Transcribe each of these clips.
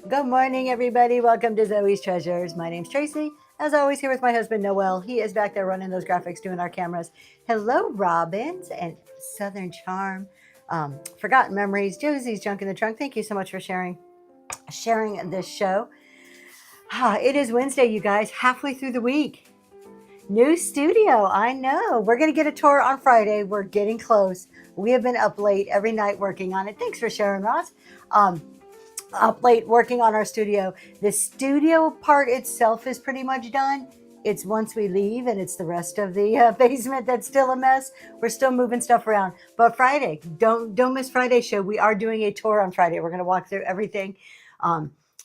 Good morning, everybody. Welcome to Zoe's Treasures. My name's Tracy. As always, here with my husband, Noel. He is back there running those graphics, doing our cameras. Hello, Robbins and Southern Charm. Forgotten Memories. Josie's Junk in the Trunk. Thank you so much for sharing this show. It is Wednesday, you guys, halfway through the week. New studio, I know. We're going to get a tour on Friday. We're getting close. We have been up late every night working on it. Thanks for sharing, Ross. Up late working on our studio. The studio part itself is pretty much done. It's once we leave and it's the rest of the basement that's still a mess. We're still moving stuff around. But Friday, don't miss Friday's show. We are doing a tour on Friday. We're going to walk through everything.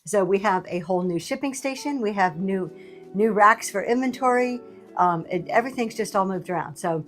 So we have a whole new shipping station. We have new racks for inventory. Everything's just all moved around. So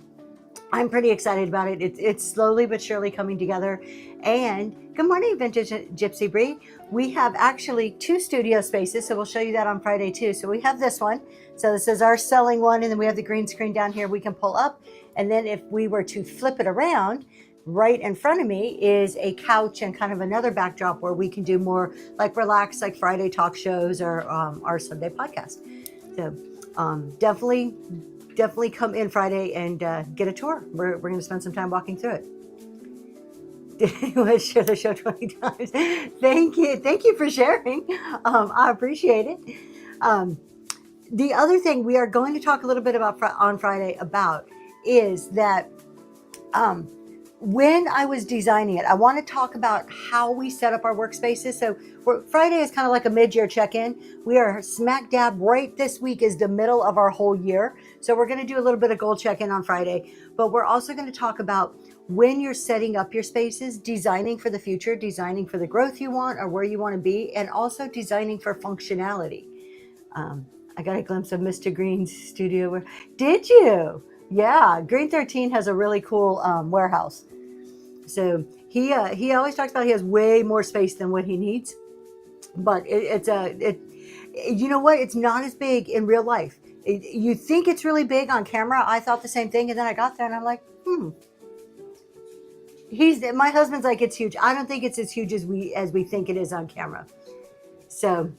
I'm pretty excited about it. It's slowly but surely coming together. And good morning, Vintage Gypsy Bree. We have actually 2 studio spaces, so we'll show you that on Friday too. So we have this one. So this is our selling one, and then we have the green screen down here we can pull up. And then if we were to flip it around, right in front of me is a couch and kind of another backdrop where we can do more like relaxed, like Friday talk shows or our Sunday podcast. So definitely come in Friday and get a tour. We're going to spend some time walking through it. Let's share the show 20 times. Thank you for sharing. I appreciate it. The other thing we are going to talk a little bit about on Friday about is that when I was designing it, I want to talk about how we set up our workspaces. So Friday is kind of like a mid-year check-in. We are smack dab right this week is the middle of our whole year. So we're going to do a little bit of goal check-in on Friday, but we're also going to talk about when you're setting up your spaces, designing for the future, designing for the growth you want or where you want to be, and also designing for functionality. I got a glimpse of Mr. Green's studio. Did you? Yeah, Green 13 has a really cool warehouse. So he always talks about he has way more space than what he needs, but you know what? It's not as big in real life. You think it's really big on camera. I thought the same thing, and then I got there and I'm like, my husband's like, it's huge. I don't think it's as huge as we think it is on camera. So,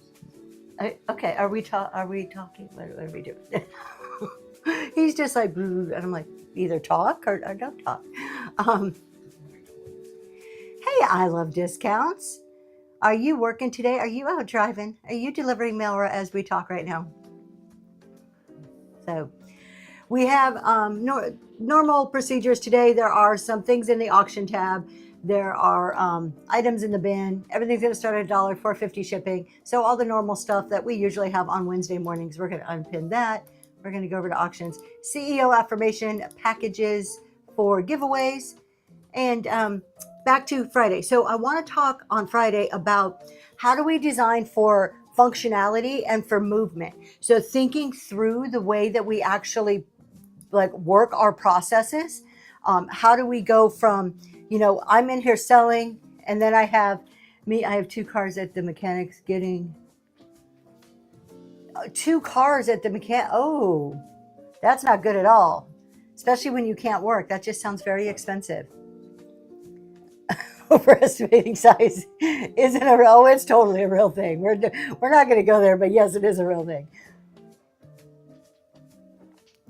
okay, are we talking? What are we doing? He's just like, and I'm like, either talk or don't talk. Hey, I love discounts. Are you working today? Are you out driving? Are you delivering mail as we talk right now? So we have normal procedures today. There are some things in the auction tab. There are items in the bin. Everything's going to start at $1, $4.50 shipping. So all the normal stuff that we usually have on Wednesday mornings, we're going to unpin that. We're going to go over to auctions, CEO affirmation, packages for giveaways, and back to Friday. So I want to talk on Friday about how do we design for functionality and for movement. So thinking through the way that we actually like work our processes. How do we go from, I'm in here selling, and then I have 2 cars at the mechanics getting 2 cars at the mechanic. Oh, that's not good at all, especially when you can't work. That just sounds very expensive. Overestimating size isn't a real. Oh, it's totally a real thing. We're not going to go there, but yes, it is a real thing.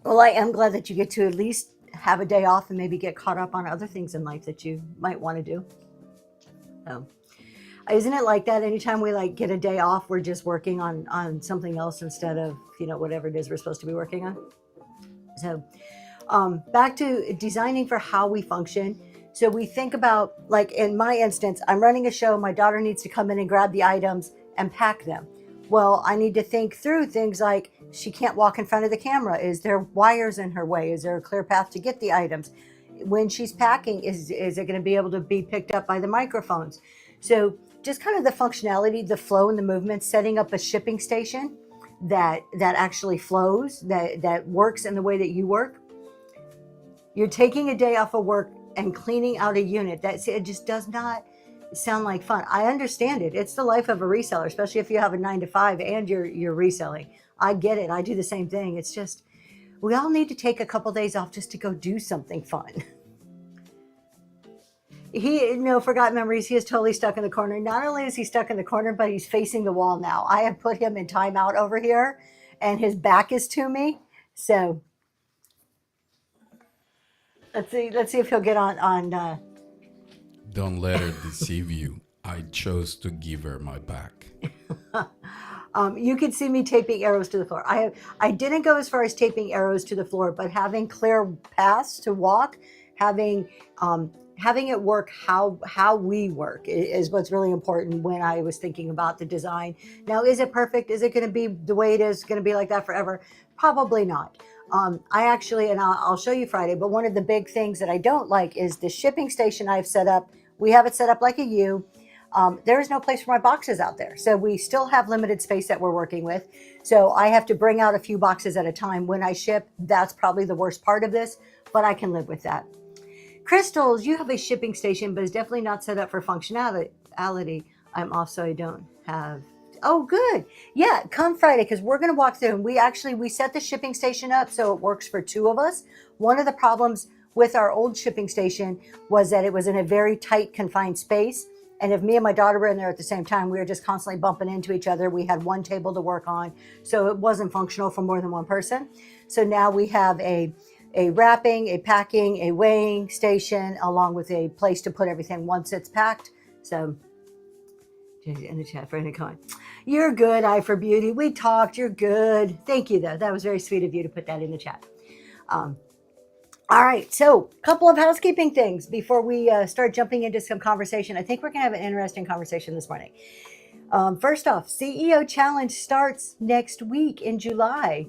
Well, I am glad that you get to at least have a day off and maybe get caught up on other things in life that you might want to do. So, isn't it like that? Anytime we get a day off, we're just working on something else instead of, whatever it is we're supposed to be working on. So back to designing for how we function. So we think about, like in my instance, I'm running a show. My daughter needs to come in and grab the items and pack them. Well, I need to think through things like she can't walk in front of the camera. Is there wires in her way? Is there a clear path to get the items? When she's packing, is it going to be able to be picked up by the microphones? So just kind of the functionality, the flow and the movement, setting up a shipping station that actually flows, that works in the way that you work. You're taking a day off of work and cleaning out a unit. It just does not sound like fun. I understand it. It's the life of a reseller, especially if you have a 9 to 5 and you're reselling. I get it. I do the same thing. It's just, we all need to take a couple days off just to go do something fun. He no forgotten memories. He is totally stuck in the corner. Not only is he stuck in the corner, but he's facing the wall now. I have put him in timeout over here, and his back is to me. So let's see if he'll get on. Don't let her deceive you. I chose to give her my back. You can see me taping arrows to the floor. I didn't go as far as taping arrows to the floor, but having clear paths to walk, having having it work how we work is what's really important when I was thinking about the design. Now, is it perfect? Is it going to be the way it is going to be like that forever? Probably not. I actually, and I'll show you Friday, but one of the big things that I don't like is the shipping station I've set up. We have it set up like a U. There is no place for my boxes out there. So we still have limited space that we're working with. So I have to bring out a few boxes at a time when I ship. That's probably the worst part of this, but I can live with that. Crystals, you have a shipping station, but it's definitely not set up for functionality. I'm off, so I don't have. Oh, good. Yeah, come Friday, because we're going to walk through. And we set the shipping station up so it works for two of us. One of the problems with our old shipping station was that it was in a very tight, confined space. And if me and my daughter were in there at the same time, we were just constantly bumping into each other. We had one table to work on, so it wasn't functional for more than one person. So now we have a wrapping, a packing, a weighing station, along with a place to put everything once it's packed. So in the chat, Brandon Cohen, you're good, Eye for Beauty. We talked. You're good. Thank you, though. That was very sweet of you to put that in the chat. All right, so a couple of housekeeping things before we start jumping into some conversation. I think we're going to have an interesting conversation this morning. First off, CEO Challenge starts next week in July,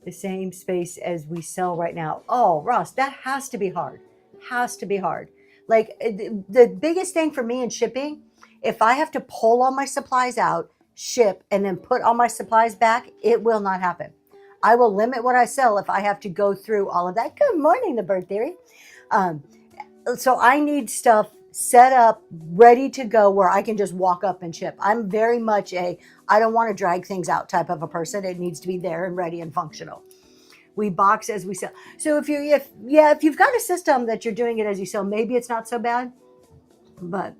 the same space as we sell right now. Oh, Ross, that has to be hard. Has to be hard. Like the biggest thing for me in shipping, if I have to pull all my supplies out, ship, and then put all my supplies back, it will not happen. I will limit what I sell if I have to go through all of that. Good morning, the Bird Theory. So I need stuff set up, ready to go where I can just walk up and ship. I'm very much I don't want to drag things out type of a person. It needs to be there and ready and functional. We box as we sell. So if you've got a system that you're doing it as you sell, maybe it's not so bad. And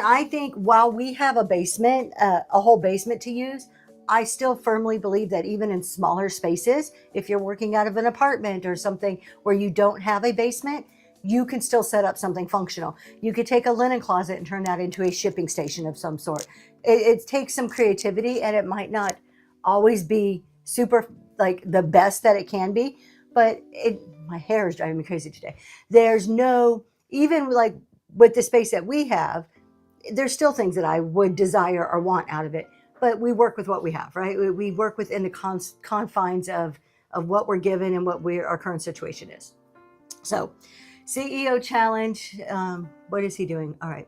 I think while we have a basement, a whole basement to use, I still firmly believe that even in smaller spaces, if you're working out of an apartment or something where you don't have a basement, you can still set up something functional. You could take a linen closet and turn that into a shipping station of some sort. It takes some creativity, and it might not always be super like the best that it can be, but my hair is driving me crazy today. There's no, even like with the space that we have, there's still things that I would desire or want out of it. But we work with what we have, right? We work within the confines of what we're given and what our current situation is. So CEO Challenge, what is he doing? All right.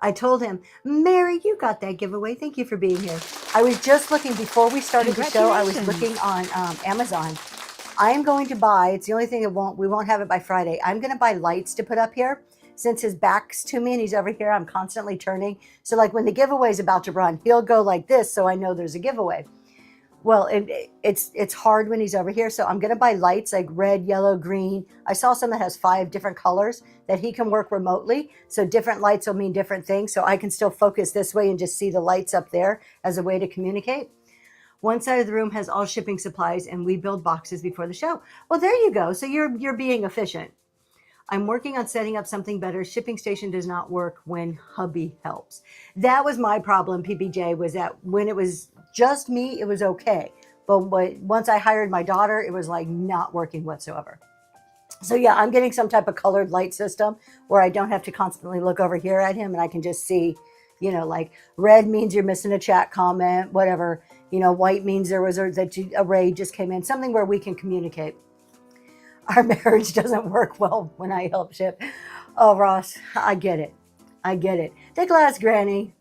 I told him, Mary, you got that giveaway. Thank you for being here. I was just looking, before we started the show, I was looking on Amazon. I am going to buy, it's the only thing we won't have it by Friday. I'm going to buy lights to put up here. Since his back's to me and he's over here, I'm constantly turning. So like when the giveaway is about to run, he'll go like this, so I know there's a giveaway. Well, it's hard when he's over here. So I'm going to buy lights like red, yellow, green. I saw some that has 5 different colors that he can work remotely. So different lights will mean different things. So I can still focus this way and just see the lights up there as a way to communicate. One side of the room has all shipping supplies, and we build boxes before the show. Well, there you go. So you're being efficient. I'm working on setting up something better. Shipping station does not work when hubby helps. That was my problem, PPJ, was that when it was just me, it was okay. But once I hired my daughter, it was like not working whatsoever. So yeah, I'm getting some type of colored light system where I don't have to constantly look over here at him, and I can just see, like red means you're missing a chat comment, whatever. White means there was a raid just came in, something where we can communicate. Our marriage doesn't work well when I help ship. Oh, Ross, I get it. The glass granny.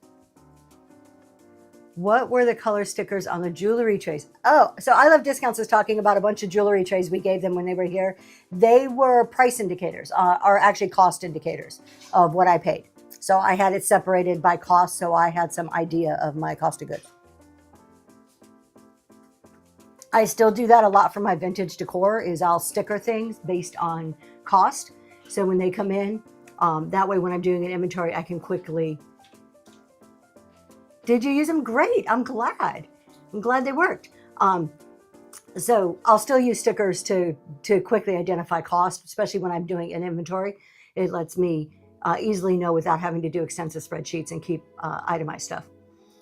What were the color stickers on the jewelry trays? Oh, so I Love Discounts is talking about a bunch of jewelry trays we gave them when they were here. They were price indicators, or actually cost indicators of what I paid. So I had it separated by cost, so I had some idea of my cost of goods. I still do that a lot for my vintage decor, is I'll sticker things based on cost. So when they come in, That way, when I'm doing an inventory, I can quickly. Did you use them? Great. I'm glad. I'm glad they worked. So I'll still use stickers to quickly identify cost, especially when I'm doing an inventory. It lets me easily know without having to do extensive spreadsheets and keep itemized stuff.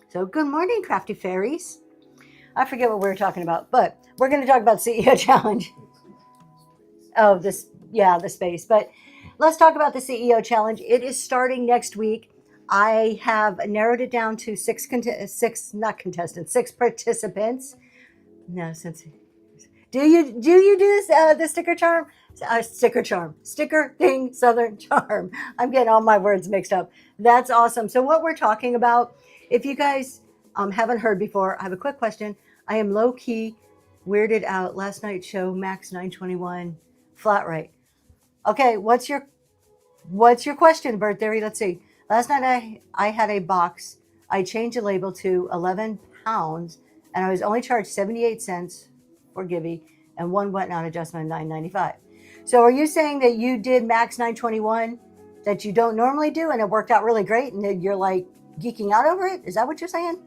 So good morning, Crafty Fairies. I forget what we were talking about, but we're going to talk about CEO Challenge. Oh, the space. But let's talk about the CEO Challenge. It is starting next week. I have narrowed it down to six participants. No, since do you do this the sticker charm? Sticker thing, Southern Charm. I'm getting all my words mixed up. That's awesome. So what we're talking about, if you guys haven't heard before, I have a quick question. I am low key weirded out. Last night's show, Max 921, flat rate. Okay, what's your question, Bird Theory? Let's see. Last night I had a box. I changed the label to 11 pounds, and I was only charged 78 cents for Gibby and one wet not adjustment $9.95. So are you saying that you did Max 921 that you don't normally do and it worked out really great and you're like geeking out over it? Is that what you're saying?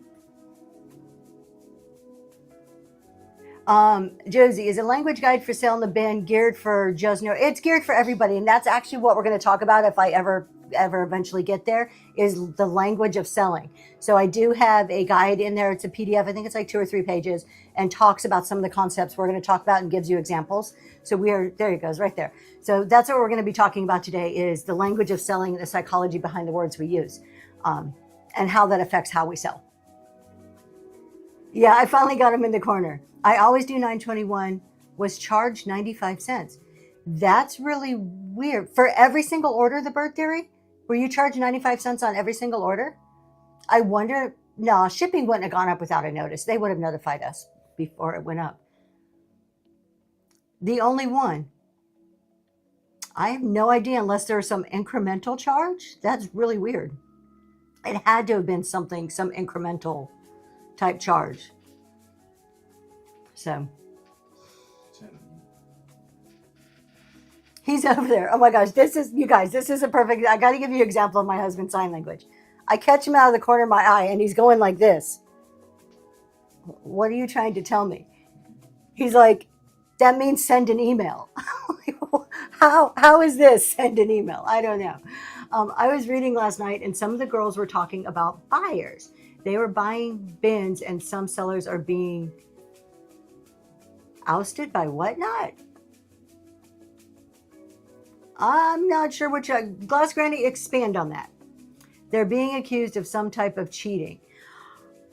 Josie, is a language guide for sale in the bin geared for just no? It's geared for everybody, and that's actually what we're going to talk about if I ever eventually get there, is the language of selling. So I do have a guide in there. It's a PDF. I think it's like 2 or 3 pages, and talks about some of the concepts we're going to talk about and gives you examples. So there it goes right there. So that's what we're going to be talking about today, is the language of selling, the psychology behind the words we use, and how that affects how we sell. Yeah, I finally got him in the corner. I always do 921, was charged 95 cents. That's really weird. For every single order, the Bird Theory? Were you charged 95 cents on every single order? I wonder, no, shipping wouldn't have gone up without a notice. They would have notified us before it went up. The only one. I have no idea unless there's some incremental charge. That's really weird. It had to have been some incremental type charge. So he's over there. Oh my gosh, this is a perfect, I got to give you an example of my husband's sign language. I catch him out of the corner of my eye and he's going like this. What are you trying to tell me? He's like, that means send an email. How is this send an email? I don't know. I was reading last night and some of the girls were talking about buyers. They were buying bins and some sellers are being ousted by whatnot. I'm not sure which. Glass Granny, expand on that. They're being accused of some type of cheating.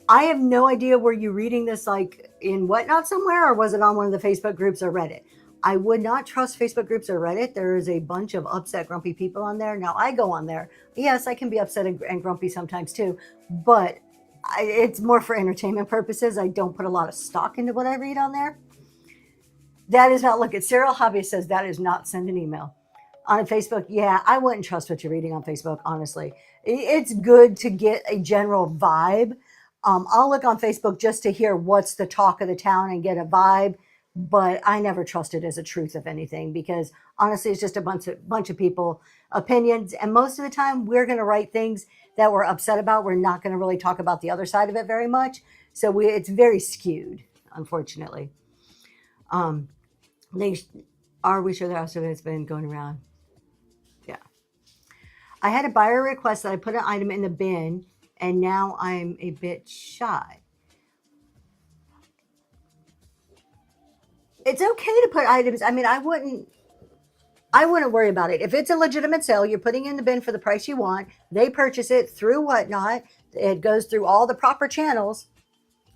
I have no idea. Were you reading this like in Whatnot somewhere, or was it on one of the Facebook groups or Reddit? I would not trust Facebook groups or Reddit. There is a bunch of upset, grumpy people on there. Now, I go on there. Yes, I can be upset and grumpy sometimes too, but it's more for entertainment purposes. I don't put a lot of stock into what I read on there. That is not, look at Cyril Hobby says that is not send an email. On Facebook, yeah, I wouldn't trust what you're reading on Facebook, honestly. It's good to get a general vibe. I'll look on Facebook just to hear what's the talk of the town and get a vibe, but I never trust it as a truth of anything because honestly, it's just a bunch of people opinions. And most of the time we're going to write things that we're upset about. We're not going to really talk about the other side of it very much. So it's very skewed, unfortunately. Are we sure the rest of it's been going around? Yeah. I had a buyer request that I put an item in the bin and now I'm a bit shy. It's okay to put items. I mean, I wouldn't worry about it. If it's a legitimate sale, you're putting in the bin for the price you want. They purchase it through Whatnot. It goes through all the proper channels.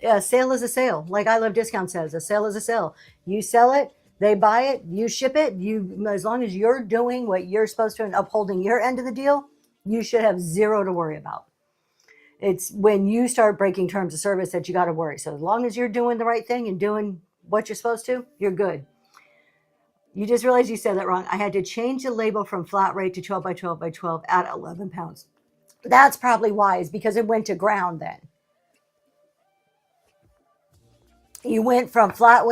A sale is a sale. Like I Love Discount says, a sale is a sale. You sell it, they buy it, you ship it. As long as you're doing what you're supposed to and upholding your end of the deal, you should have zero to worry about. It's when you start breaking terms of service that you got to worry. So as long as you're doing the right thing and doing what you're supposed to, you're good. You just realized you said that wrong. I had to change the label from flat rate to 12 by 12 by 12 at 11 pounds. That's probably why, is because it went to ground then. you went from flat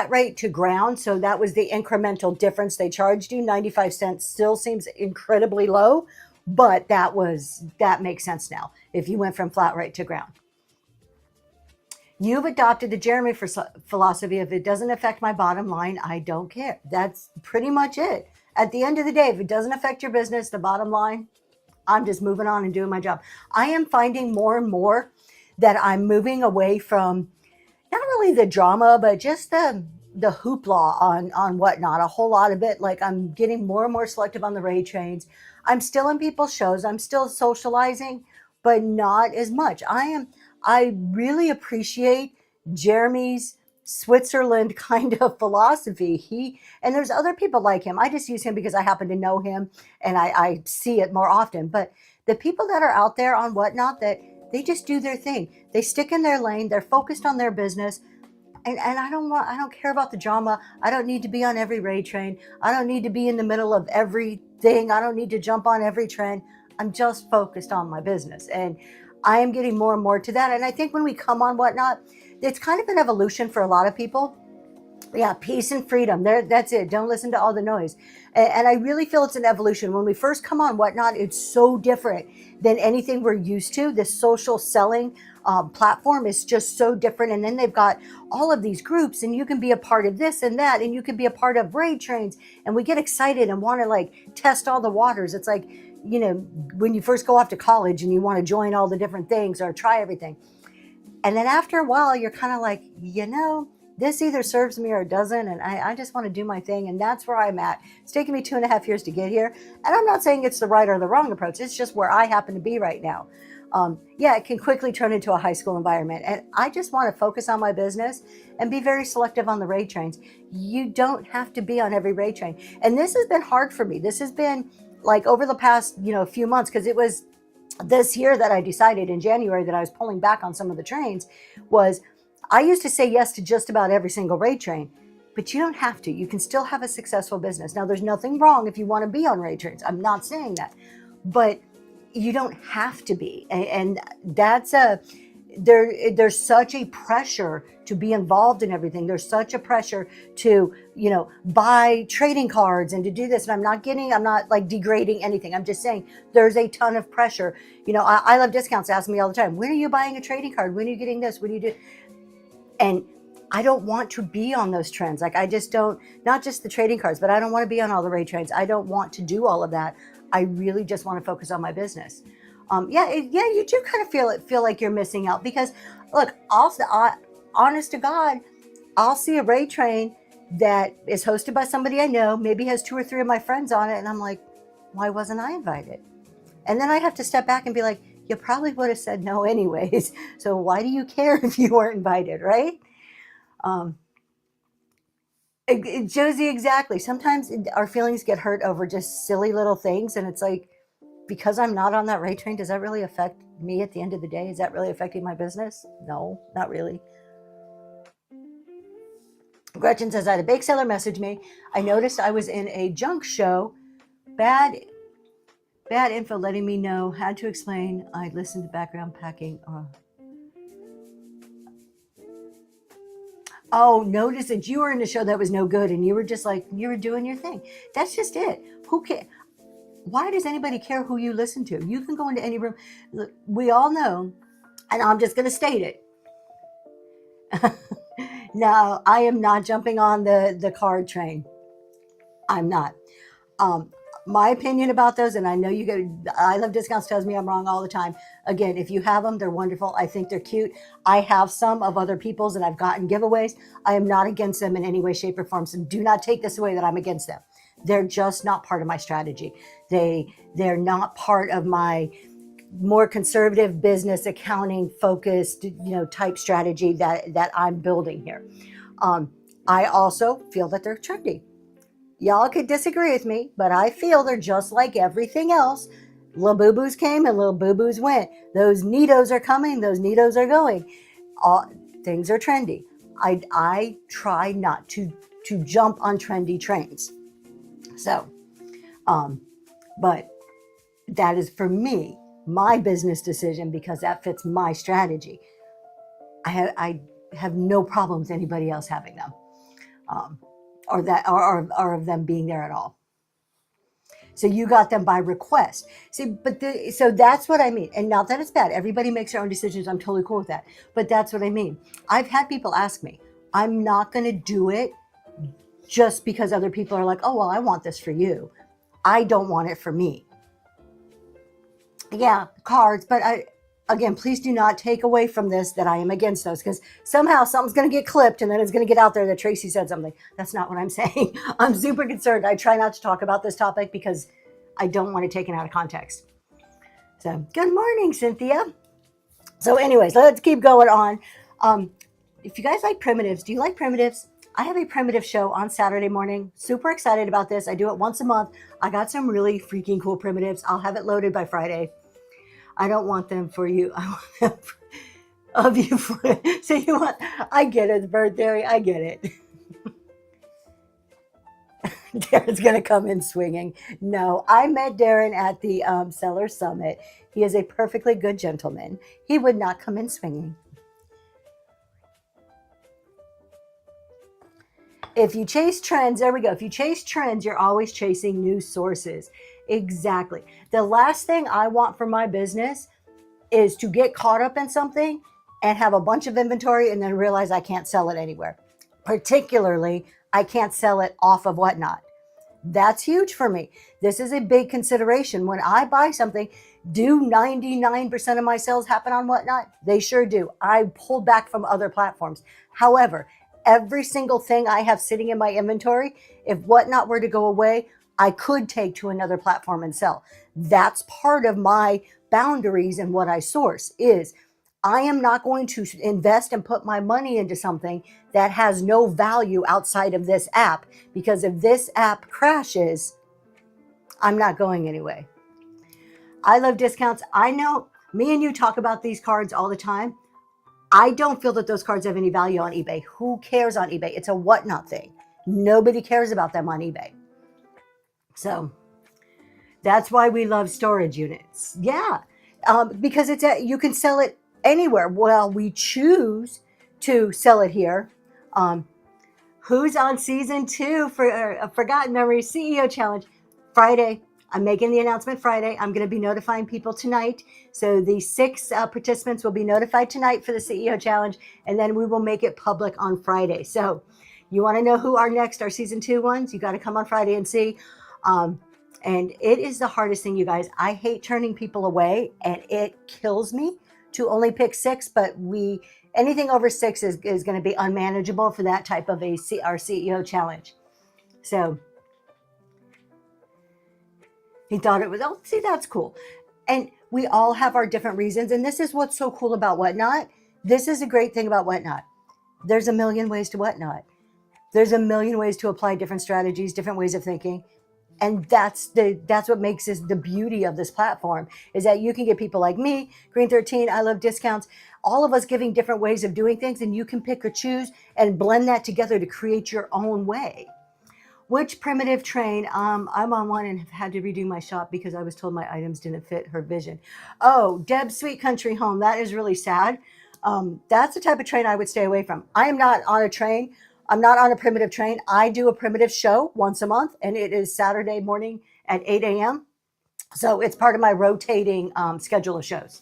rate to ground, so that was the incremental difference they charged you. 95 cents still seems incredibly low, but that makes sense now if you went from flat rate to ground. You've adopted the Jeremy philosophy. If it doesn't affect my bottom line, I don't care. That's pretty much it. At the end of the day, if it doesn't affect your business, the bottom line, I'm just moving on and doing my job. I am finding more and more that I'm moving away from not really the drama, but just the hoopla on Whatnot. A whole lot of it. Like, I'm getting more and more selective on the raid trains. I'm still in people's shows. I'm still socializing, but not as much. I really appreciate Jeremy's Switzerland kind of philosophy. And there's other people like him. I just use him because I happen to know him and I see it more often. But the people that are out there on Whatnot, that they just do their thing. They stick in their lane. They're focused on their business. And I don't care about the drama. I don't need to be on every raid train. I don't need to be in the middle of everything. I don't need to jump on every trend. I'm just focused on my business. And I am getting more and more to that. And I think when we come on Whatnot, it's kind of an evolution for a lot of people. Yeah, peace and freedom. That's it. Don't listen to all the noise. And I really feel it's an evolution. When we first come on Whatnot, it's so different than anything we're used to. This social selling platform is just so different. And then they've got all of these groups, and you can be a part of this and that, and you can be a part of raid trains. And we get excited and want to like test all the waters. It's like, you know, when you first go off to college and you want to join all the different things or try everything. And then after a while, you're kind of like, you know, this either serves me or it doesn't. And I just want to do my thing. And that's where I'm at. It's taken me 2.5 years to get here. And I'm not saying it's the right or the wrong approach. It's just where I happen to be right now. Yeah, it can quickly turn into a high school environment. And I just want to focus on my business and be very selective on the raid trains. You don't have to be on every raid train. And this has been hard for me. This has been like over the past, few months, because it was this year that I decided in January that I was pulling back on some of the trains. Was I used to say yes to just about every single raid train, but you don't have to. You can still have a successful business. Now, there's nothing wrong if you want to be on raid trains. I'm not saying that, but you don't have to be. And that's there's such a pressure to be involved in everything. There's such a pressure to, buy trading cards and to do this. And I'm not like degrading anything. I'm just saying there's a ton of pressure. I Love Discounts ask me all the time, when are you buying a trading card? When are you getting this? When are you do? And I don't want to be on those trends. Like, I just don't, not just the trading cards, but I don't want to be on all the raid trains. I don't want to do all of that. I really just want to focus on my business. You do kind of feel like you're missing out, because look, honest to God, I'll see a raid train that is hosted by somebody I know, maybe has 2 or 3 of my friends on it. And I'm like, why wasn't I invited? And then I have to step back and be like, you probably would have said no anyways. So why do you care if you weren't invited, right? Josie, exactly. Sometimes our feelings get hurt over just silly little things. And it's like, because I'm not on that raid train, does that really affect me at the end of the day? Is that really affecting my business? No, not really. Gretchen says, I had a bake seller message me. I noticed I was in a junk show. Bad info letting me know. Had to explain. I listened to background packing. Oh, notice that you were in a show that was no good and you were just like, you were doing your thing. That's just it. Who cares? Why does anybody care who you listen to? You can go into any room. Look, we all know, and I'm just going to state it. No, I am not jumping on the card train. I'm not. My opinion about those, and I know I Love Discounts tells me I'm wrong all the time. Again, if you have them, they're wonderful. I think they're cute. I have some of other people's and I've gotten giveaways. I am not against them in any way, shape, or form. So do not take this away that I'm against them. They're just not part of my strategy. They're not part of my more conservative business accounting focused, type strategy that I'm building here. I also feel that they're trendy. Y'all could disagree with me, but I feel they're just like everything else. Little boo-boos came and little boo-boos went. Those neatos are coming. Those neatos are going. Things are trendy. I try not to jump on trendy trains. So, but that is for me, my business decision, because that fits my strategy. I have no problem with anybody else having them, or of them being there at all. So you got them by request. See, so that's what I mean. And not that it's bad. Everybody makes their own decisions. I'm totally cool with that. But that's what I mean. I've had people ask me, I'm not going to do it just because other people are like, oh, well, I want this for you. I don't want it for me. Yeah, cards. But again, please do not take away from this that I am against those, because somehow something's going to get clipped and then it's going to get out there that Tracy said something. That's not what I'm saying. I'm super concerned. I try not to talk about this topic because I don't want it taken out of context. So good morning, Cynthia. So anyways, let's keep going on. If you guys like primitives, do you like primitives? I have a primitive show on Saturday morning. Super excited about this. I do it once a month. I got some really freaking cool primitives. I'll have it loaded by Friday. I don't want them for you. I want them of you. So you want, I get it, the bird theory. I get it. Darren's going to come in swinging. No, I met Darren at the Seller Summit. He is a perfectly good gentleman. He would not come in swinging. If you chase trends, there we go. If you chase trends, you're always chasing new sources. Exactly. The last thing I want for my business is to get caught up in something and have a bunch of inventory and then realize I can't sell it anywhere. Particularly, I can't sell it off of Whatnot. That's huge for me. This is a big consideration. When I buy something, do 99% of my sales happen on Whatnot? They sure do. I pull back from other platforms. However, every single thing I have sitting in my inventory, if Whatnot were to go away, I could take to another platform and sell. That's part of my boundaries and what I source is I am not going to invest and put my money into something that has no value outside of this app, because if this app crashes, I'm not going anyway. I love discounts. I know me and you talk about these cards all the time. I don't feel that those cards have any value on eBay. Who cares on eBay? It's a Whatnot thing. Nobody cares about them on eBay. So that's why we love storage units. Yeah, because you can sell it anywhere. Well, we choose to sell it here. Who's on season 2 for Forgotten Memories CEO Challenge? Friday. I'm making the announcement Friday. I'm going to be notifying people tonight. So the 6 participants will be notified tonight for the CEO Challenge, and then we will make it public on Friday. So you want to know who our season 2 ones? You got to come on Friday and see. And it is the hardest thing, you guys. I hate turning people away, and it kills me to only pick 6, but anything over 6 is going to be unmanageable for that type of our CEO Challenge. So he thought it was, oh, see, that's cool. And we all have our different reasons. And this is what's so cool about Whatnot. This is a great thing about Whatnot. There's a million ways to Whatnot. There's a million ways to apply different strategies, different ways of thinking. And that's what makes this the beauty of this platform, is that you can get people like me, Green 13, I love discounts, all of us giving different ways of doing things, and you can pick or choose and blend that together to create your own way. Which primitive train? I'm on one and have had to redo my shop because I was told my items didn't fit her vision. Oh, Deb's Sweet Country Home. That is really sad. That's the type of train I would stay away from. I am not on a train. I'm not on a primitive train. I do a primitive show once a month, and it is Saturday morning at 8 a.m. So it's part of my rotating schedule of shows.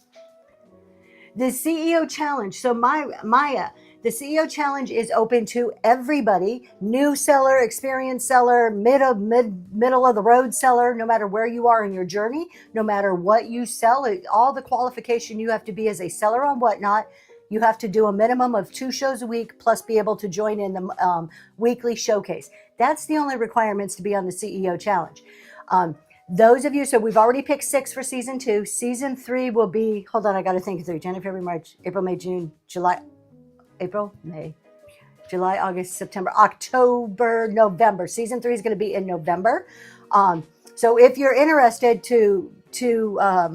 The CEO Challenge. So Maya, the CEO Challenge is open to everybody, new seller, experienced seller, middle of the road seller, no matter where you are in your journey, no matter what you sell, all the qualification you have to be as a seller on Whatnot. You have to do a minimum of 2 shows a week, plus be able to join in the weekly showcase. That's the only requirements to be on the CEO Challenge. Those of you, so we've already picked 6 for season 2. Season 3 will be, hold on, I got to think through. January, February, March, April, May, June, July, August, September, October, November. Season 3 is going to be in November. So if you're interested to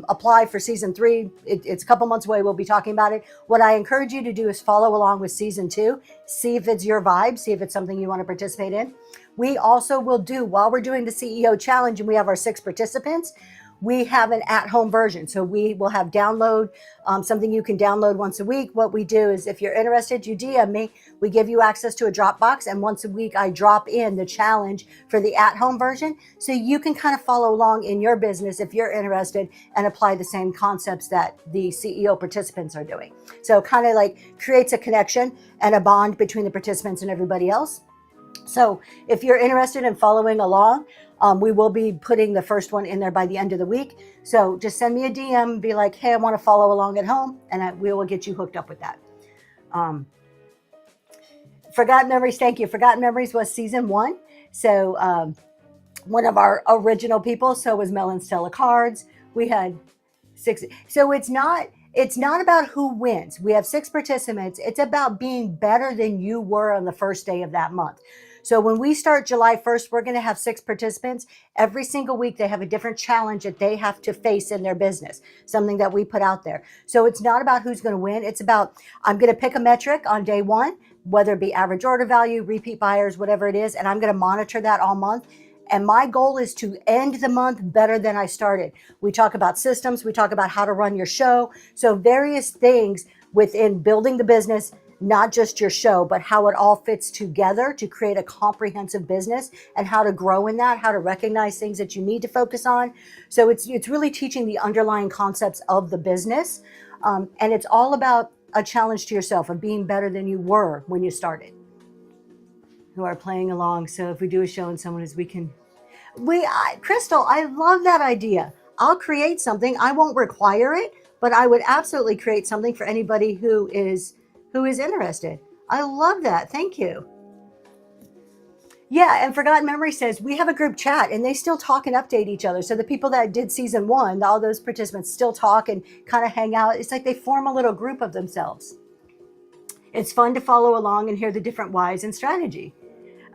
apply for season 3, it's a couple months away. We'll be talking about it. What I encourage you to do is follow along with season 2, see if it's your vibe, see if it's something you want to participate in. We also will do, while we're doing the CEO Challenge and we have our 6 participants, we have an at-home version. So we will have download, something you can download once a week. What we do is if you're interested, you DM me. We give you access to a Dropbox, and once a week I drop in the challenge for the at-home version, so you can kind of follow along in your business if you're interested and apply the same concepts that the CEO participants are doing. So kind of like creates a connection and a bond between the participants and everybody else. So if you're interested in following along, we will be putting the first one in there by the end of the week. So just send me a DM, be like, hey, I want to follow along at home, and we will get you hooked up with that. Forgotten Memories, thank you. Forgotten Memories was season 1. So one of our original people, so was Mel and Stella Cards. We had 6. So it's not about who wins. We have 6 participants. It's about being better than you were on the first day of that month. So when we start July 1st, we're going to have 6 participants. Every single week, they have a different challenge that they have to face in their business, something that we put out there. So it's not about who's going to win. It's about, I'm going to pick a metric on day 1, whether it be average order value, repeat buyers, whatever it is, and I'm going to monitor that all month. And my goal is to end the month better than I started. We talk about systems. We talk about how to run your show. So various things within building the business, not just your show, but how it all fits together to create a comprehensive business, and how to grow in that, how to recognize things that you need to focus on. So it's really teaching the underlying concepts of the business. And it's all about a challenge to yourself of being better than you were when you started. Who are playing along. So if we do a show and someone is, Crystal, I love that idea. I'll create something. I won't require it, but I would absolutely create something for anybody who is interested. I love that. Thank you. Yeah, and Forgotten Memory says we have a group chat and they still talk and update each other. So the people that did season 1, all those participants still talk and kind of hang out. It's like they form a little group of themselves. It's fun to follow along and hear the different whys and strategy.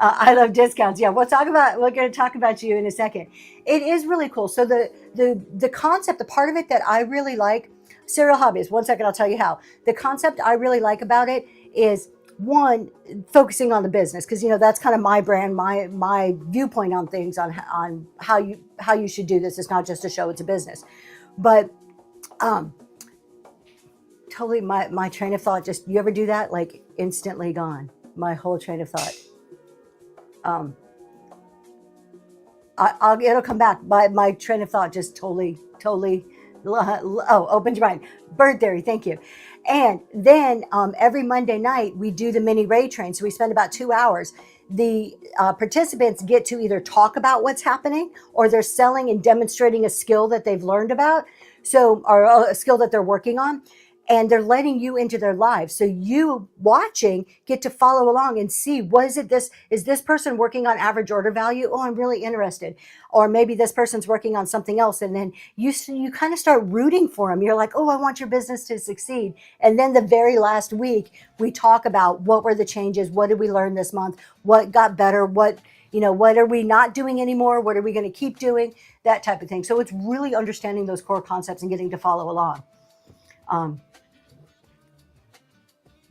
I love discounts. Yeah, we're going to talk about you in a second. It is really cool. So the concept, the part of it that I really like, Serial Hobbyist, one second, I'll tell you how. The concept I really like about it is, one, focusing on the business, because that's kind of my brand, my viewpoint on things, on how you should do this. It's not just a show, it's a business. But totally my train of thought, just, you ever do that? Like instantly gone. My whole train of thought. It'll come back. My train of thought just totally. Opened your mind. Bird theory. Thank you. And then every Monday night we do the mini Ray train. So we spend about 2 hours. The participants get to either talk about what's happening, or they're selling and demonstrating a skill that they've learned about. So, or a skill that they're working on. And they're letting you into their lives. So you watching get to follow along and see, is this person working on average order value? Oh, I'm really interested. Or maybe this person's working on something else. And then you kind of start rooting for them. You're like, oh, I want your business to succeed. And then the very last week, we talk about what were the changes? What did we learn this month? What got better? What are we not doing anymore? What are we going to keep doing? That type of thing. So it's really understanding those core concepts and getting to follow along.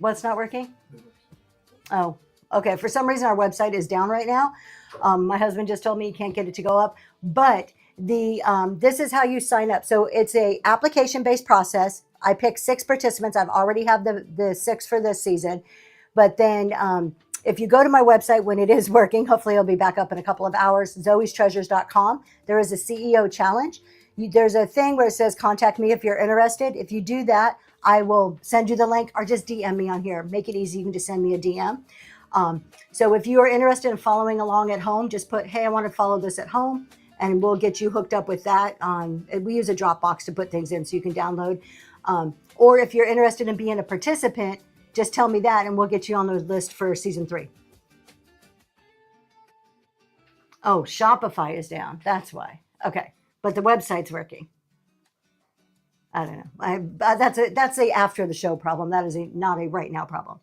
What's not working? Oh, okay. For some reason, our website is down right now. My husband just told me he can't get it to go up. But this is how you sign up. So it's a application-based process. I picked 6 participants. I've already have the 6 for this season. But then if you go to my website when it is working, hopefully it'll be back up in a couple of hours, zoestreasures.com. There is a CEO challenge. There's a thing where it says contact me if you're interested. If you do that, I will send you the link, or just DM me on here. Make it easy. You can just send me a DM. So if you are interested in following along at home, just put, hey, I want to follow this at home, and we'll get you hooked up with that. We use a Dropbox to put things in so you can download. Or if you're interested in being a participant, just tell me that and we'll get you on the list for season 3. Oh, Shopify is down. That's why. Okay. But the website's working. I don't know. That's a after the show problem. That is not a right now problem.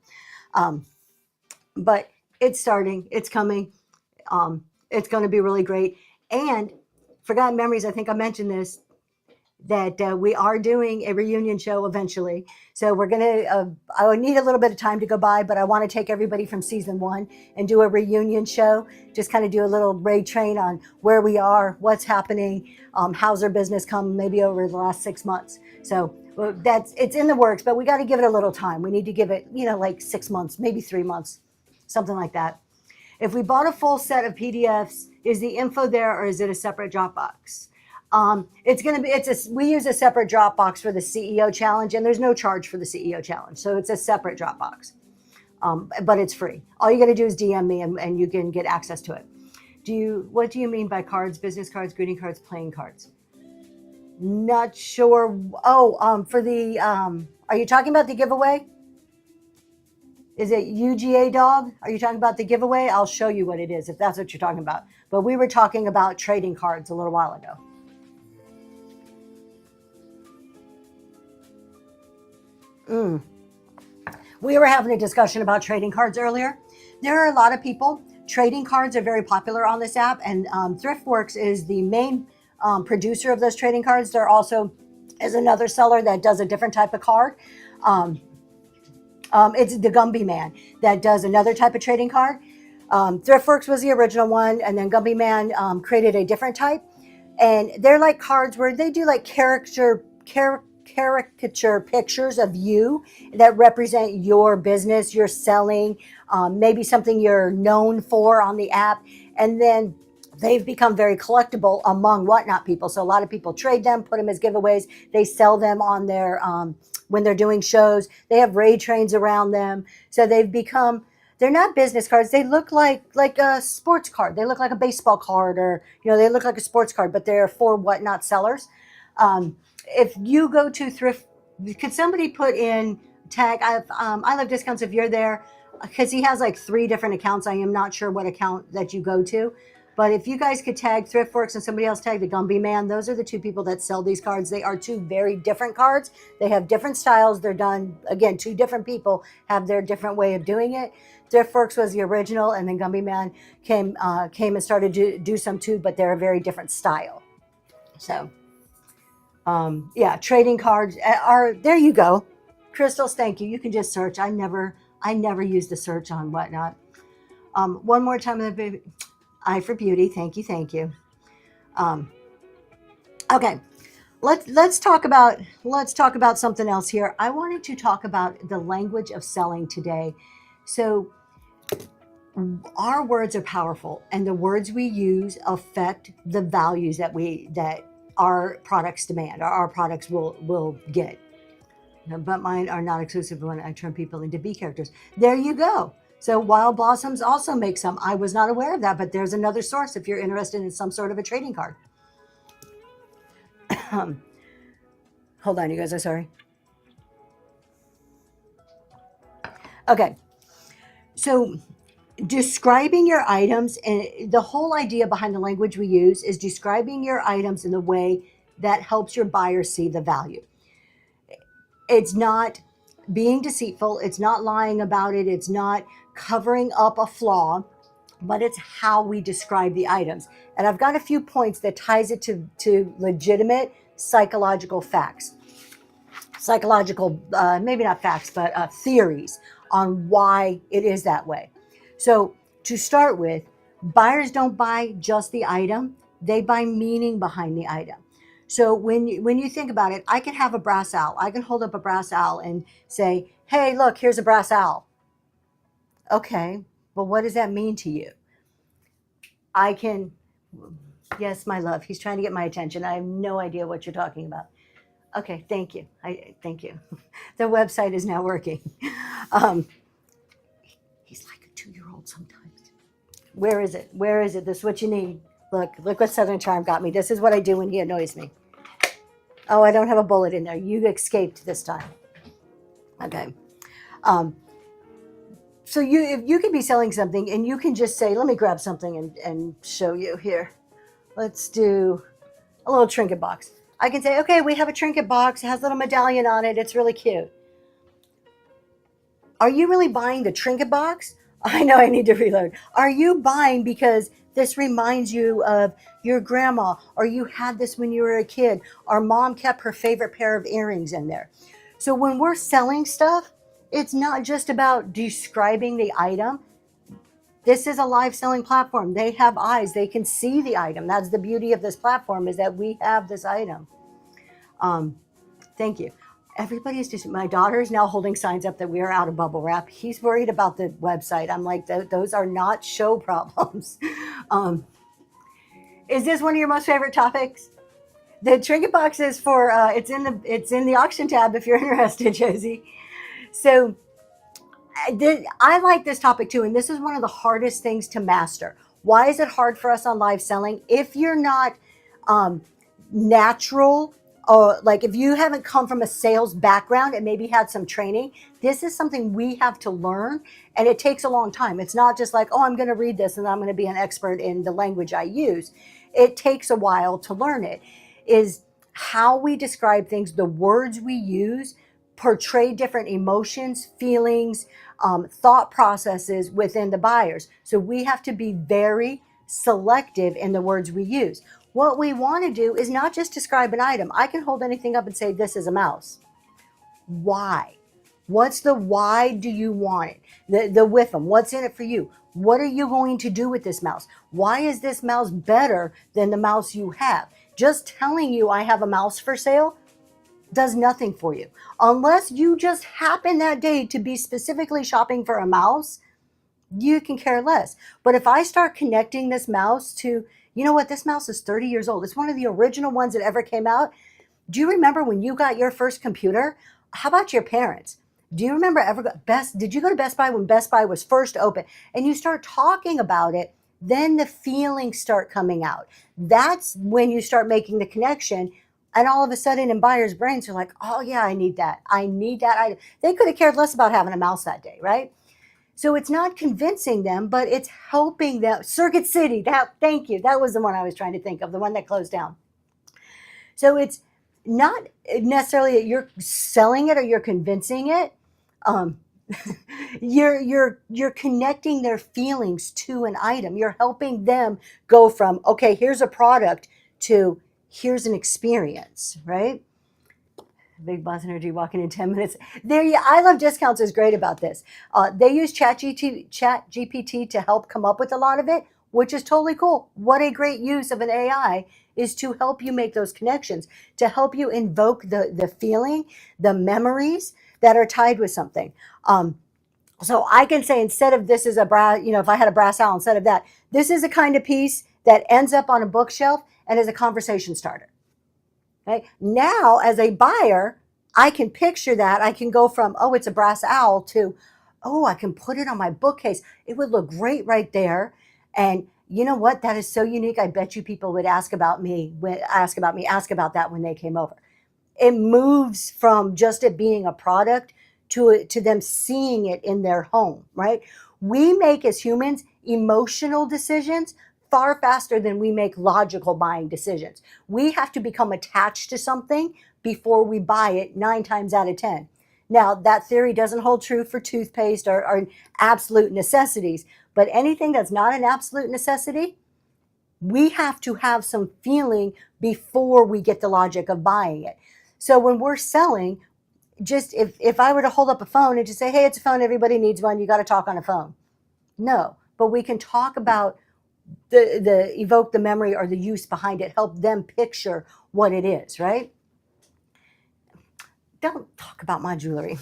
But it's starting. It's coming. It's going to be really great. And Forgotten Memories, I think I mentioned this. that we are doing a reunion show eventually. So we're gonna. I would need a little bit of time to go by, but I want to take everybody from season 1 and do a reunion show. Just kind of do a little raid train on where we are, what's happening, how's our business come maybe over the last 6 months. So it's in the works, but we got to give it a little time. We need to give it, like 6 months, maybe 3 months, something like that. If we bought a full set of PDFs, is the info there or is it a separate Dropbox? We use a separate Dropbox for the CEO challenge, and there's no charge for the CEO challenge. So it's a separate Dropbox, but it's free. All you got to do is DM me and you can get access to it. What do you mean by cards, business cards, greeting cards, playing cards? Not sure. Oh, are you talking about the giveaway? Is it UGA dog? Are you talking about the giveaway? I'll show you what it is if that's what you're talking about. But we were talking about trading cards a little while ago. We were having a discussion about trading cards earlier. There are a lot of people. Trading cards are very popular on this app, and ThriftWorks is the main producer of those trading cards. There also is another seller that does a different type of card. It's the Gumby Man that does another type of trading card. ThriftWorks was the original one, and then Gumby Man created a different type. And they're like cards where they do like caricature pictures of you that represent your business, you're selling, maybe something you're known for on the app. And then they've become very collectible among Whatnot people. So a lot of people trade them, put them as giveaways. They sell them on their, when they're doing shows. They have raid trains around them. So they're not business cards. They look like a sports card. They look like a baseball card, or, they look like a sports card, but they're for Whatnot sellers. If you go to Thrift, could somebody put in tag, I Love Discounts if you're there, because he has like 3 different accounts. I am not sure what account that you go to, but if you guys could tag ThriftWorks and somebody else tag the Gumby Man, those are the 2 people that sell these cards. They are 2 very different cards. They have different styles. They're done, again, 2 different people have their different way of doing it. ThriftWorks was the original, and then Gumby Man came and started to do some too, but they're a very different style. So trading cards are, there you go. Crystals, thank you. You can just search. I never use the search on Whatnot. One more time, baby. Eye for Beauty. Thank you. Okay. Let's talk about something else here. I wanted to talk about the language of selling today. So our words are powerful, and the words we use affect the values that our products demand, or our products will get. But mine are not exclusive when I turn people into bee characters. There you go. So Wild Blossoms also makes some. I was not aware of that, but there's another source if you're interested in some sort of a trading card. Hold on, you guys, I'm sorry. Okay. So describing your items, and the whole idea behind the language we use is describing your items in a way that helps your buyer see the value. It's not being deceitful. It's not lying about it. It's not covering up a flaw, but it's how we describe the items. And I've got a few points that ties it to legitimate psychological facts. Psychological, maybe not facts, but theories on why it is that way. So to start with, buyers don't buy just the item. They buy meaning behind the item. So when you think about it, I can have a brass owl. I can hold up a brass owl and say, hey, look, here's a brass owl. Okay, but what does that mean to you? Yes, my love, he's trying to get my attention. I have no idea what you're talking about. Okay, thank you. Thank you. The website is now working. He's like a 2-year-old sometimes. Where is it? This is what you need. Look what Southern Charm got me. This is what I do when he annoys me. Oh, I don't have a bullet in there. You escaped this time. Okay. So if you could be selling something and you can just say, let me grab something and show you here. Let's do a little trinket box. I can say, okay, we have a trinket box. It has a little medallion on it. It's really cute. Are you really buying the trinket box? I know I need to reload. Are you buying because this reminds you of your grandma, or you had this when you were a kid, or mom kept her favorite pair of earrings in there? So when we're selling stuff, it's not just about describing the item. This is a live selling platform. They have eyes. They can see the item. That's the beauty of this platform, is that we have this item. Thank you. Everybody's just, my daughter is now holding signs up that we are out of bubble wrap. He's worried about the website. I'm like, those are not show problems. Is this one of your most favorite topics? The trinket box is for, it's in the auction tab if you're interested, Josie. So I like this topic too, and this is one of the hardest things to master. Why is it hard for us on live selling? If you're not natural, or like if you haven't come from a sales background and maybe had some training, this is something we have to learn, and it takes a long time. It's not just like, oh, I'm going to read this and I'm going to be an expert in the language I use. It takes a while to learn it. Is how we describe things, the words we use portray different emotions, feelings, thought processes within the buyers. So we have to be very selective in the words we use. What we want to do is not just describe an item. I can hold anything up and say, this is a mouse. Why? What's the why do you want it? The with them. What's in it for you? What are you going to do with this mouse? Why is this mouse better than the mouse you have? Just telling you I have a mouse for sale does nothing for you. Unless you just happen that day to be specifically shopping for a mouse, you can care less. But if I start connecting this mouse to, you know what, this mouse is 30 years old. It's one of the original ones that ever came out. Do you remember when you got your first computer? How about your parents? Do you remember did you go to Best Buy when Best Buy was first open? And you start talking about it, then the feelings start coming out. That's when you start making the connection. And all of a sudden in buyers' brains are like, oh yeah, I need that. I need that. They could have cared less about having a mouse that day, right? So it's not convincing them, but it's helping them. Circuit City, thank you. That was the one I was trying to think of, the one that closed down. So it's not necessarily that you're selling it or you're convincing it. You're connecting their feelings to an item. You're helping them go from, okay, here's a product, to here's an experience, right? Big Boss Energy walking in 10 minutes. I Love Discounts is great about this. They use ChatGPT to help come up with a lot of it, which is totally cool. What a great use of an AI is to help you make those connections, to help you invoke the feeling, the memories that are tied with something. So I can say, instead of this is a brass, if I had a brass owl, instead of that, this is a kind of piece that ends up on a bookshelf and is a conversation starter. Okay. Now, as a buyer, I can picture that. I can go from, oh, it's a brass owl, to, oh, I can put it on my bookcase. It would look great right there. And you know what? That is so unique. I bet you people would ask about that when they came over. It moves from just it being a product to them seeing it in their home, right? We make, as humans, emotional decisions far faster than we make logical buying decisions. We have to become attached to something before we buy it 9 times out of 10. Now, that theory doesn't hold true for toothpaste or absolute necessities, but anything that's not an absolute necessity, we have to have some feeling before we get the logic of buying it. So when we're selling, just if I were to hold up a phone and just say, hey, it's a phone, everybody needs one, you got to talk on a phone. No, but we can talk about the evoke the memory or the use behind it, help them picture what it is, right? Don't talk about my jewelry.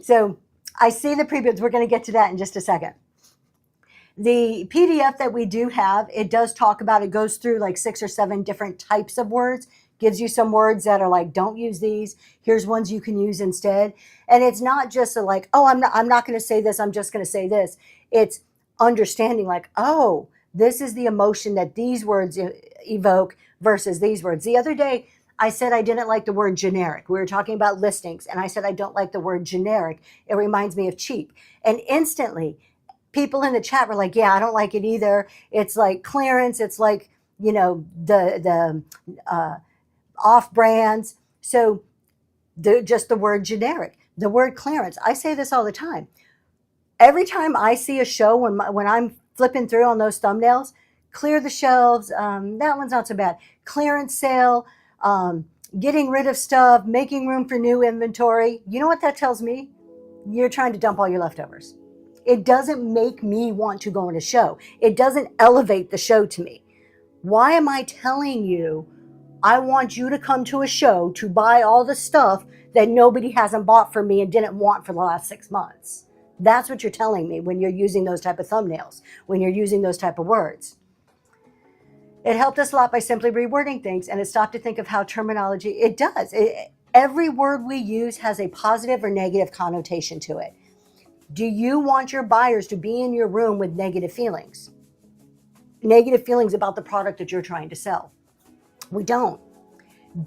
So I see the previews. We're going to get to that in just a second. The PDF that we do have, it does talk about, it goes through like 6 or 7 different types of words, gives you some words that are like, don't use these. Here's ones you can use instead. And it's not just like, oh, I'm not going to say this, I'm just going to say this. It's understanding like, oh, this is the emotion that these words evoke versus these words. The other day, I said I didn't like the word generic. We were talking about listings, and I said I don't like the word generic. It reminds me of cheap. And instantly, people in the chat were like, yeah, I don't like it either. It's like clearance. It's like, the off brands. So just the word generic, the word clearance. I say this all the time. Every time I see a show when I'm flipping through on those thumbnails, clear the shelves. That one's not so bad. Clearance sale, getting rid of stuff, making room for new inventory. You know what that tells me? You're trying to dump all your leftovers. It doesn't make me want to go on a show. It doesn't elevate the show to me. Why am I telling you I want you to come to a show to buy all the stuff that nobody hasn't bought for me and didn't want for the last 6 months? That's what you're telling me when you're using those type of thumbnails, when you're using those type of words. It helped us a lot by simply rewording things, and it stopped to think of how terminology, it does. Every word we use has a positive or negative connotation to it. Do you want your buyers to be in your room with negative feelings? Negative feelings about the product that you're trying to sell? We don't.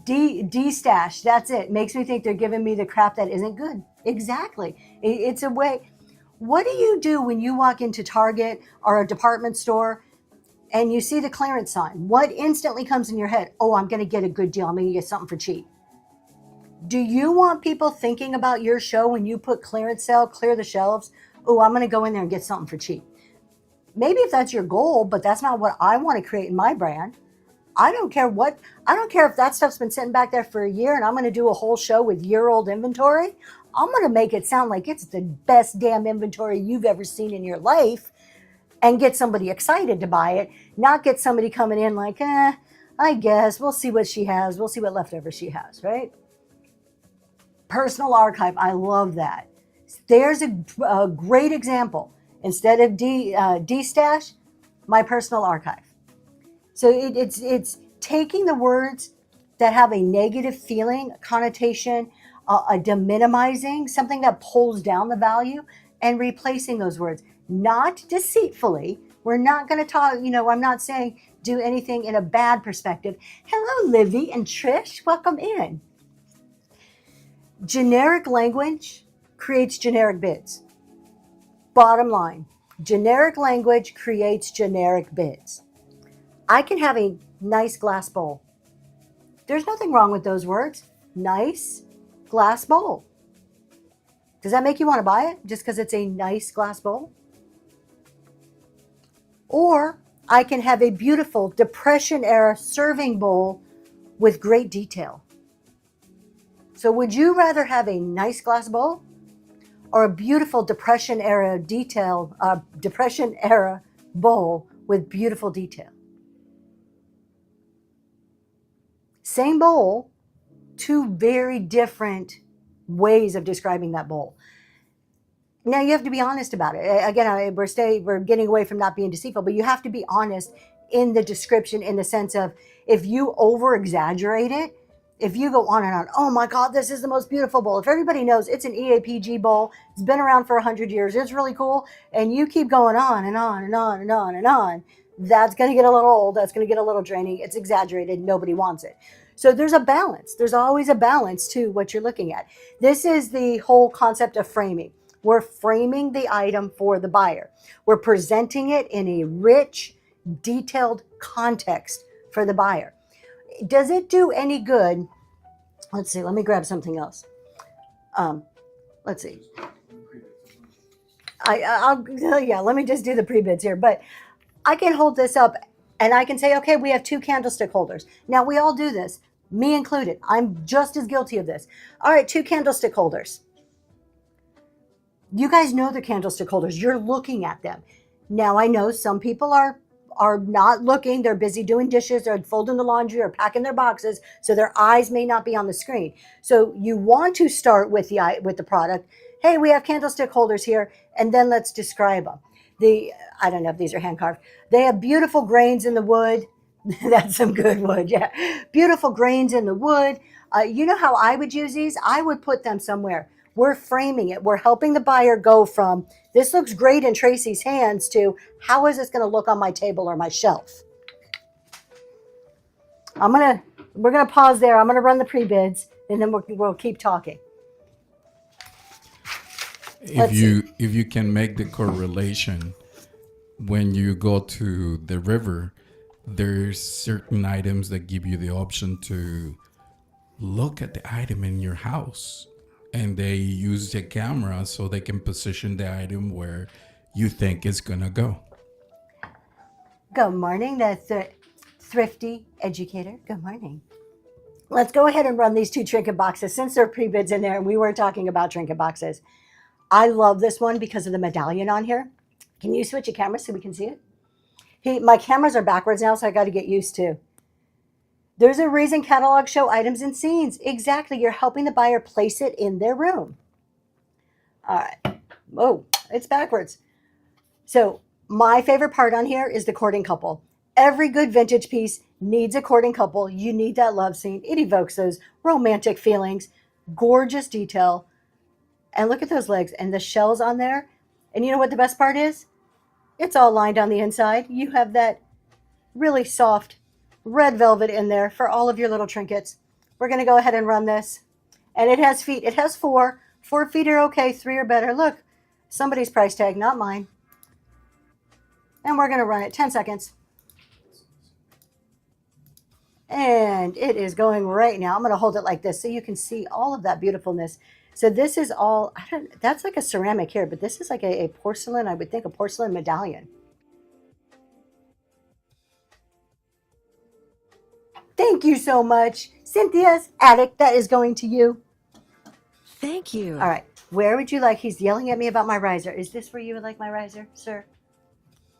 D-stash, that's it. Makes me think they're giving me the crap that isn't good. Exactly. It's a way. What do you do when you walk into Target or a department store and you see the clearance sign? What instantly comes in your head? Oh, I'm going to get a good deal. I'm going to get something for cheap. Do you want people thinking about your show when you put clearance sale, clear the shelves? Oh, I'm going to go in there and get something for cheap. Maybe if that's your goal, but that's not what I want to create in my brand. I don't care if that stuff's been sitting back there for a year and I'm going to do a whole show with year-old inventory. I'm going to make it sound like it's the best damn inventory you've ever seen in your life and get somebody excited to buy it, not get somebody coming in like, I guess we'll see what she has. We'll see what leftovers she has, right? Personal archive. I love that. There's a great example. Instead of D-stash, my personal archive. So it's taking the words that have a negative feeling, connotation, a deminimizing, something that pulls down the value, and replacing those words. Not deceitfully. We're not going to talk, I'm not saying do anything in a bad perspective. Hello, Livy and Trish. Welcome in. Generic language creates generic bids. Bottom line, generic language creates generic bids. I can have a nice glass bowl. There's nothing wrong with those words. Nice glass bowl. Does that make you want to buy it just because it's a nice glass bowl? Or I can have a beautiful Depression era serving bowl with great detail. So would you rather have a nice glass bowl or a beautiful Depression era bowl with beautiful detail? Same bowl, two very different ways of describing that bowl. Now you have to be honest about it. Again, we're getting away from not being deceitful, but you have to be honest in the description, in the sense of if you over exaggerate it, if you go on and on, oh my God, this is the most beautiful bowl. If everybody knows it's an EAPG bowl, it's been around for 100 years, it's really cool, and you keep going on and on and on and on and on, that's going to get a little old. That's going to get a little draining. It's exaggerated. Nobody wants it. So there's a balance. There's always a balance to what you're looking at. This is the whole concept of framing. We're framing the item for the buyer. We're presenting it in a rich, detailed context for the buyer. Does it do any good? Let's see. Let me grab something else. Let's see. Let me just do the pre-bids here. But I can hold this up and I can say, okay, we have 2 candlestick holders. Now, we all do this, me included. I'm just as guilty of this. All right, 2 candlestick holders. You guys know the candlestick holders. You're looking at them. Now, I know some people are not looking. They're busy doing dishes or folding the laundry or packing their boxes, so their eyes may not be on the screen. So you want to start with the product. Hey, we have candlestick holders here, and then let's describe them. I don't know if these are hand carved. They have beautiful grains in the wood. That's some good wood, yeah. Beautiful grains in the wood. You know how I would use these? I would put them somewhere. We're framing it. We're helping the buyer go from, this looks great in Tracy's hands, to how is this going to look on my table or my shelf? We're going to pause there. I'm going to run the pre-bids, and then we'll keep talking. If you can make the correlation, when you go to the river, there's certain items that give you the option to look at the item in your house and they use the camera so they can position the item where you think it's gonna go. Good morning, the thrifty educator. Good morning. Let's go ahead and run these two trinket boxes since there are pre-bids in there and we were talking about trinket boxes. I love this one because of the medallion on here. Can you switch a camera so we can see it? My cameras are backwards now, so I got to get used to. There's a reason catalogs show items and scenes. Exactly. You're helping the buyer place it in their room. All right. Oh, it's backwards. So my favorite part on here is the courting couple. Every good vintage piece needs a courting couple. You need that love scene. It evokes those romantic feelings, gorgeous detail. And look at those legs and the shells on there. And you know what the best part is? It's all lined on the inside. You have that really soft red velvet in there for all of your little trinkets. We're going to go ahead and run this. And it has feet. It has 4. 4 feet are okay. 3 are better. Look, somebody's price tag, not mine. And we're going to run it 10 seconds. And it is going right now. I'm going to hold it like this so you can see all of that beautifulness. So this is all, that's like a ceramic here, but this is like a porcelain, I would think a porcelain medallion. Thank you so much. Cynthia's attic, that is going to you. Thank you. All right. Where would you like? He's yelling at me about my riser. Is this where you would like my riser, sir?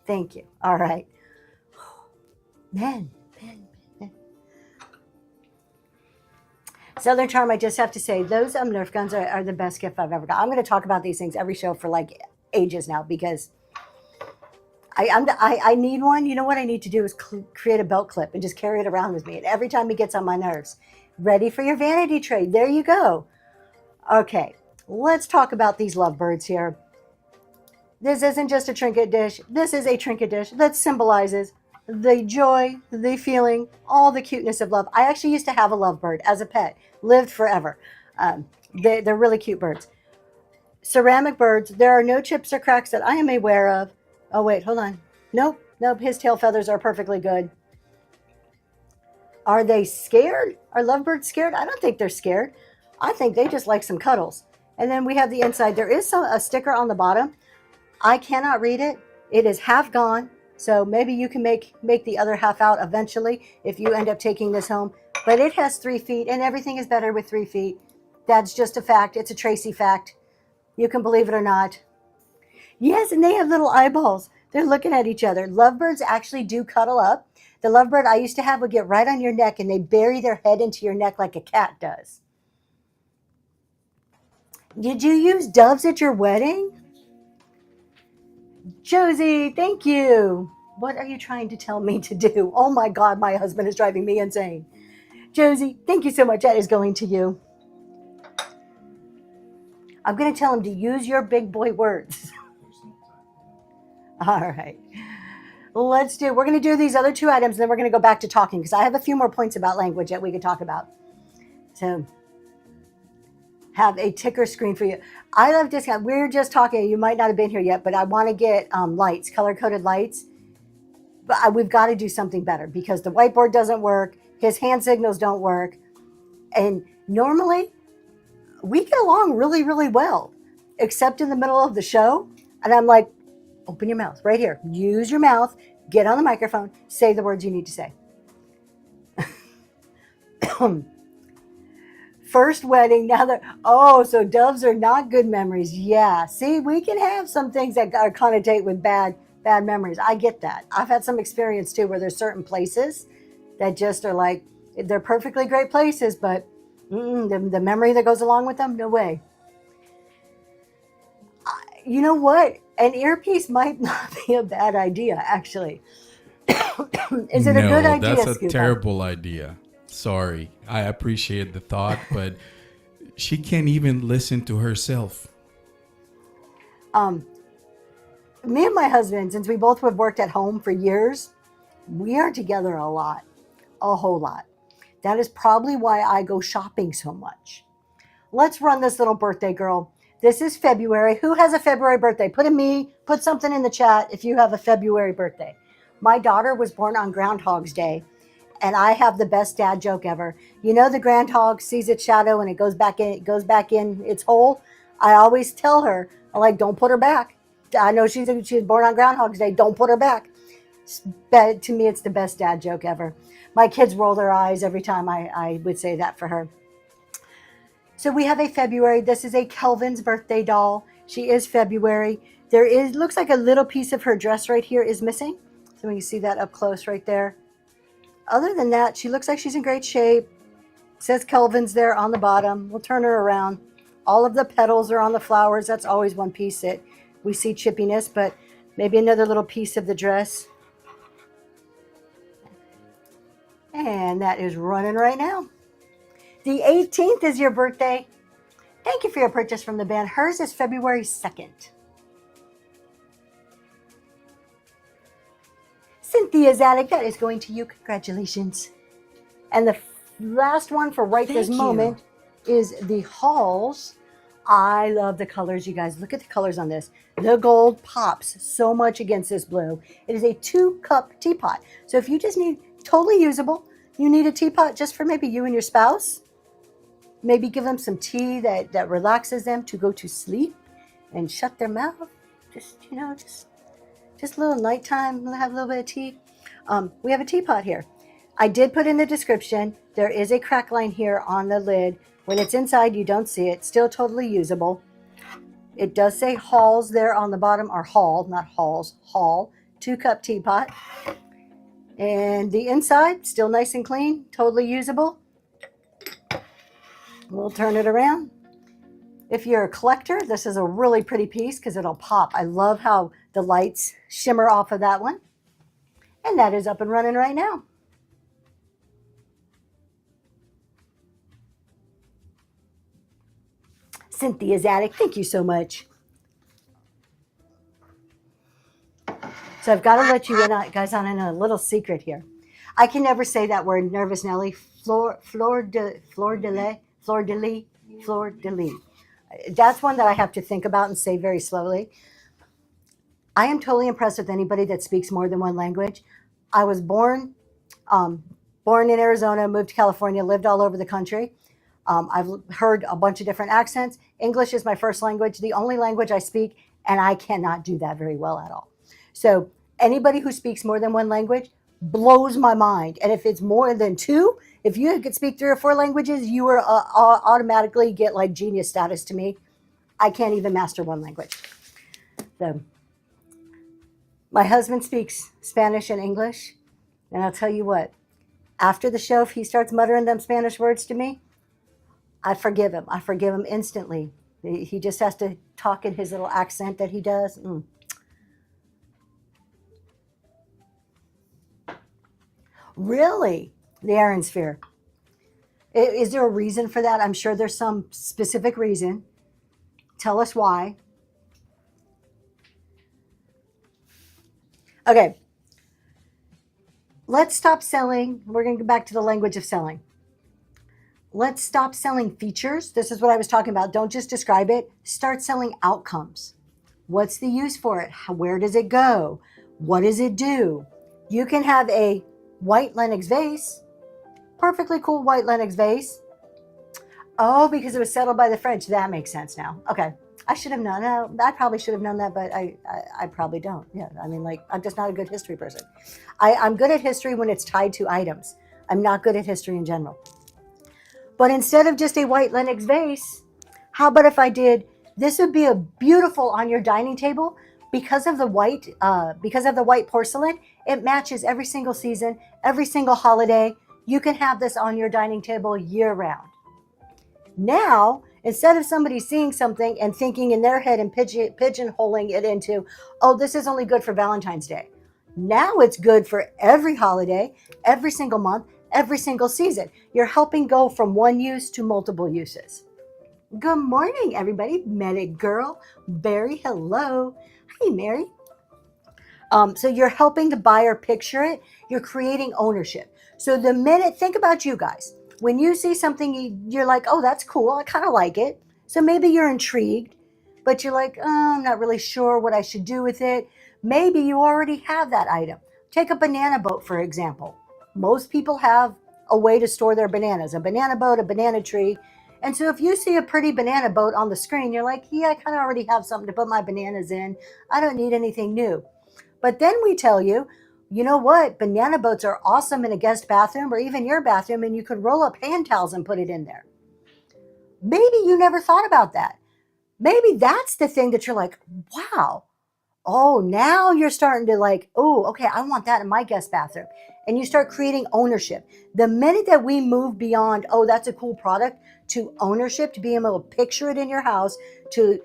Thank you. All right. Man. Southern Charm, I just have to say, those Nerf guns are the best gift I've ever got. I'm going to talk about these things every show for like ages now because I need one. You know what I need to do is create a belt clip and just carry it around with me. And every time it gets on my nerves, ready for your vanity trade. There you go. Okay, let's talk about these lovebirds here. This isn't just a trinket dish. This is a trinket dish that symbolizes the joy, the feeling, all the cuteness of love. I actually used to have a lovebird as a pet, lived forever. They're really cute birds. Ceramic birds, there are no chips or cracks that I am aware of. Oh, wait, hold on. Nope, his tail feathers are perfectly good. Are they scared? Are lovebirds scared? I don't think they're scared. I think they just like some cuddles. And then we have the inside. There is a sticker on the bottom. I cannot read it. It is half gone. So maybe you can make the other half out eventually if you end up taking this home. But it has 3 feet, and everything is better with 3 feet. That's just a fact. It's a Tracy fact. You can believe it or not. Yes, and they have little eyeballs. They're looking at each other. Lovebirds actually do cuddle up. The lovebird I used to have would get right on your neck, and they bury their head into your neck like a cat does. Did you use doves at your wedding? Josie, thank you. What are you trying to tell me to do? Oh my God, my husband is driving me insane. Josie, thank you so much. That is going to you. I'm going to tell him to use your big boy words. All right. We're going to do these other 2 items, and then we're going to go back to talking because I have a few more points about language that we could talk about. So have a ticker screen for you. I love discount. We're just talking. You might not have been here yet, but I want to get lights, color-coded lights. But we've got to do something better because the whiteboard doesn't work. His hand signals don't work. And normally, we get along really, really well, except in the middle of the show. And I'm like, open your mouth right here. Use your mouth. Get on the microphone. Say the words you need to say. First wedding, now so doves are not good memories. Yeah, see, we can have some things that are connotate with bad memories. I get that. I've had some experience too where there's certain places that just are like, they're perfectly great places, but the memory that goes along with them, no way. You know what? An earpiece might not be a bad idea, actually. Is it a good idea, that's a Scuba? terrible idea. Sorry. I appreciate the thought, but she can't even listen to herself. Me and my husband, since we both have worked at home for years, we are together a lot, a whole lot. That is probably why I go shopping so much. Let's run this little birthday girl. This is February. Who has a February birthday? Put something in the chat if you have a February birthday. My daughter was born on Groundhog's Day, And I have the best dad joke ever. You know, the groundhog sees its shadow and it goes back in its hole. I always tell her, I'm like, don't put her back. I know she's born on Groundhog's Day. Don't put her back. But to me, it's the best dad joke ever. My kids roll their eyes every time I would say that for her. So we have a February. This is a Kelvin's birthday doll. She is February. There is, looks like a little piece of her dress right here is missing. So we can see that up close right there. Other than that, she looks like she's in great shape. It says Kelvin's there on the bottom. We'll turn her around. All of the petals are on the flowers. That's always one piece that we see chippiness, but maybe another little piece of the dress. And that is running right now. The 18th is your birthday. Thank you for your purchase from the band. Hers is February 2nd. Cynthia Zadig, that is going to you. Congratulations. And the last one for right this Thank you. moment is the Halls. I love the colors, you guys. Look at the colors on this. The gold pops so much against this blue. It is a 2-cup teapot. So if you just need, totally usable, you need a teapot just for maybe you and your spouse. Maybe give them some tea that relaxes them to go to sleep and shut their mouth. Just, you know, just a little nighttime, have a little bit of tea. We have a teapot here. I did put in the description, there is a crack line here on the lid. When it's inside, you don't see it. Still totally usable. It does say Halls there on the bottom, or Hall, not Halls, Hall. 2-cup teapot. And the inside, still nice and clean, totally usable. We'll turn it around. If you're a collector, this is a really pretty piece because it'll pop. I love how the lights shimmer off of that one. And that is up and running right now. Cynthia Zadig, thank you so much. So I've got to let you in, guys, on a little secret here. I can never say that word, Nervous Nelly. Fleur de lis. That's one that I have to think about and say very slowly. I am totally impressed with anybody that speaks more than one language. I was born in Arizona, moved to California, lived all over the country. I've heard a bunch of different accents. English is my first language, the only language I speak, and I cannot do that very well at all. So anybody who speaks more than one language blows my mind. And if it's more than 2, if you could speak 3 or 4 languages, you are automatically get like genius status to me. I can't even master one language. So my husband speaks Spanish and English. And I'll tell you what, after the show, if he starts muttering them Spanish words to me, I forgive him. I forgive him instantly. He just has to talk in his little accent that he does. Really? The Aaron sphere. Is there a reason for that? I'm sure there's some specific reason. Tell us why. Okay. Let's stop selling. We're going to go back to the language of selling. Let's stop selling features. This is what I was talking about. Don't just describe it. Start selling outcomes. What's the use for it? Where does it go? What does it do? You can have a white Lenox vase, perfectly cool white Lenox vase. Oh, because it was settled by the French. That makes sense now. Okay. I should have known. No, I probably should have known that, but I probably don't. Yeah. I mean, like, I'm just not a good history person. I'm good at history when it's tied to items. I'm not good at history in general. But instead of just a white Lenox vase, how about if I did, this would be a beautiful on your dining table because of the white porcelain. It matches every single season, every single holiday. You can have this on your dining table year round. Now, instead of somebody seeing something and thinking in their head and pigeonholing it into, oh, this is only good for Valentine's Day. Now it's good for every holiday, every single month, every single season. You're helping go from one use to multiple uses. Good morning, everybody. Medic Girl, Barry, hello. Hey, Mary. So you're helping the buyer picture it. You're creating ownership. So the minute, think about you guys. When you see something, you're like, oh, that's cool. I kind of like it. So maybe you're intrigued, but you're like, oh, I'm not really sure what I should do with it. Maybe you already have that item. Take a banana boat, for example. Most people have a way to store their bananas, a banana boat, a banana tree. And so if you see a pretty banana boat on the screen, you're like, yeah, I kind of already have something to put my bananas in. I don't need anything new. But then we tell you, you know what? Banana boats are awesome in a guest bathroom or even your bathroom, and you could roll up hand towels and put it in there. Maybe you never thought about that. Maybe that's the thing that you're like, wow. Oh, now you're starting to like, oh, okay, I want that in my guest bathroom. And you start creating ownership. The minute that we move beyond, oh, that's a cool product, to ownership, to be able to picture it in your house, till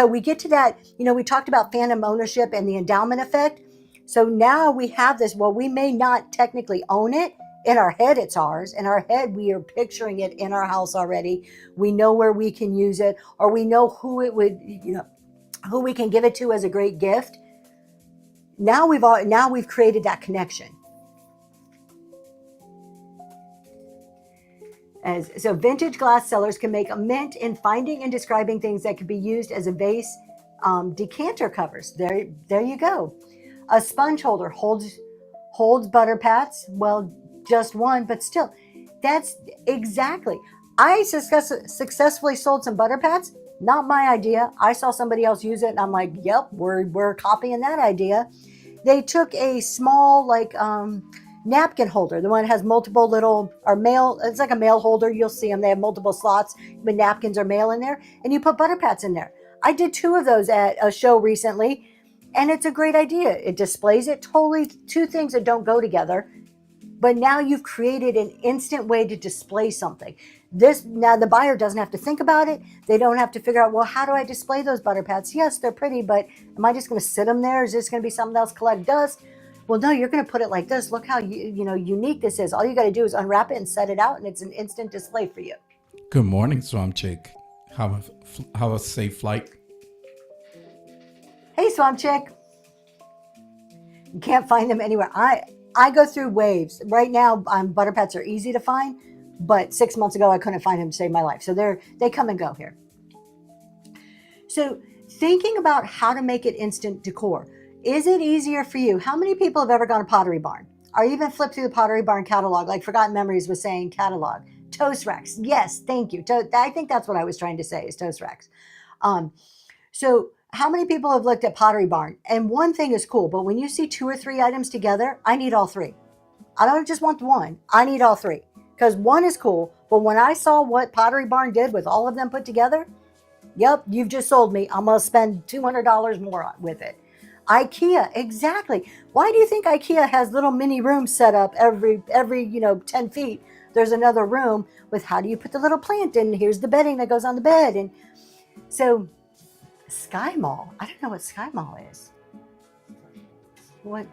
we get to that, we talked about phantom ownership and the endowment effect. So now we have this, well, we may not technically own it. In our head, it's ours. In our head, we are picturing it in our house already. We know where we can use it, or we know who it would, who we can give it to as a great gift. Now we've created that connection. So vintage glass sellers can make a mint in finding and describing things that could be used as a vase, decanter covers. There you go. A sponge holder holds butter pats. Well, just one, but still, that's exactly. I successfully sold some butter pats. Not my idea. I saw somebody else use it, and I'm like, yep, we're copying that idea. They took a small napkin holder, the one that has multiple little, or mail, it's like a mail holder. You'll see them. They have multiple slots with napkins or mail in there, and you put butter pats in there. I did 2 of those at a show recently, and it's a great idea. It displays it. Totally 2 things that don't go together, but now you've created an instant way to display something. Now the buyer doesn't have to think about it. They don't have to figure out, well, how do I display those butter pats? Yes, they're pretty, but am I just going to sit them there? Is this going to be something else collect dust? Well, no, you're going to put it like this. Look how unique this is. All you got to do is unwrap it and set it out, and it's an instant display for you. Good morning, Swamp Chick. Have a safe flight. Hey, Swamp Chick. You can't find them anywhere. I go through waves. Right now, butter pats are easy to find, but 6 months ago, I couldn't find them to save my life. So they come and go here. So thinking about how to make it instant decor. Is it easier for you? How many people have ever gone to Pottery Barn? Or even flipped through the Pottery Barn catalog, like Forgotten Memories was saying catalog. Toast racks. Yes, thank you. I think that's what I was trying to say is toast racks. So how many people have looked at Pottery Barn? And one thing is cool, but when you see 2 or 3 items together, I need all 3. I don't just want one. I need all 3. Because one is cool, but when I saw what Pottery Barn did with all of them put together, yep, you've just sold me. I'm going to spend $200 more with it. IKEA, exactly. Why do you think IKEA has little mini rooms set up every 10 feet? There's another room with how do you put the little plant in? Here's the bedding that goes on the bed. And so Sky Mall, I don't know what Sky Mall is. What?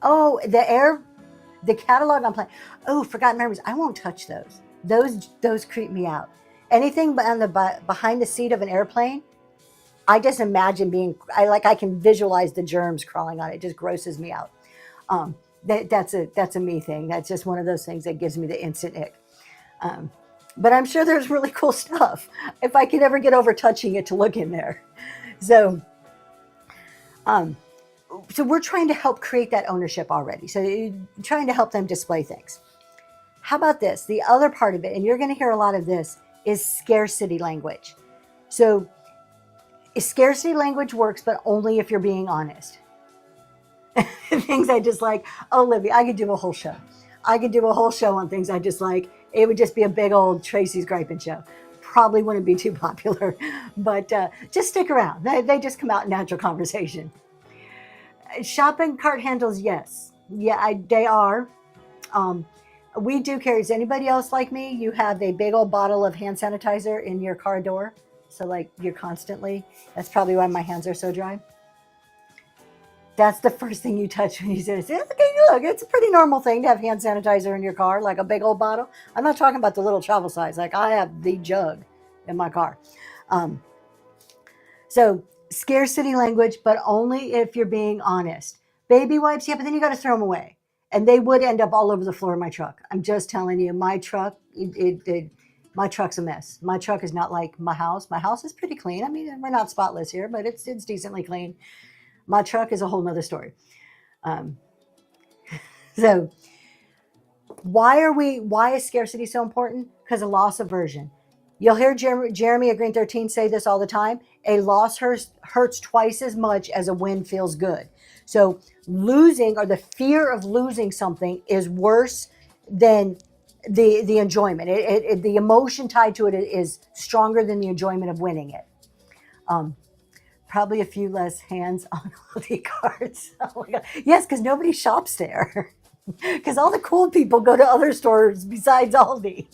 Oh, the catalog I'm playing. Oh, Forgotten Memories. I won't touch those. Those creep me out. Anything on the behind the seat of an airplane, I just imagine I can visualize the germs crawling on it. It just grosses me out. That's a me thing. That's just one of those things that gives me the instant ick. But I'm sure there's really cool stuff if I could ever get over touching it to look in there. So we're trying to help create that ownership already. So trying to help them display things. How about this? The other part of it, and you're going to hear a lot of this, is scarcity language. So scarcity language works, but only if you're being honest. Things I dislike. Oh, Libby, I could do a whole show. I could do a whole show on things I dislike. It would just be a big old Tracy's Griping show. Probably wouldn't be too popular, but just stick around. They just come out in natural conversation. Shopping cart handles, yes. Yeah, they are. We do carry. Is anybody else like me? You have a big old bottle of hand sanitizer in your car door. So you're constantly, that's probably why my hands are so dry. That's the first thing you touch when you say, okay, look, it's a pretty normal thing to have hand sanitizer in your car, like a big old bottle. I'm not talking about the little travel size. Like I have the jug in my car. So scarcity language, but only if you're being honest. Baby wipes, yeah, but then you got to throw them away. And they would end up all over the floor of my truck. I'm just telling you, my truck, my truck's a mess. My truck is not like my house. My house is pretty clean. I mean, we're not spotless here, but it's decently clean. My truck is a whole nother story. So why is scarcity so important? Because of loss aversion. You'll hear Jeremy at Green 13 say this all the time. A loss hurts twice as much as a win feels good. So losing, or the fear of losing something, is worse than the enjoyment. The emotion tied to it is stronger than the enjoyment of winning it. Probably a few less hands on Aldi cards. Oh my God. Yes, because nobody shops there. Because all the cool people go to other stores besides Aldi.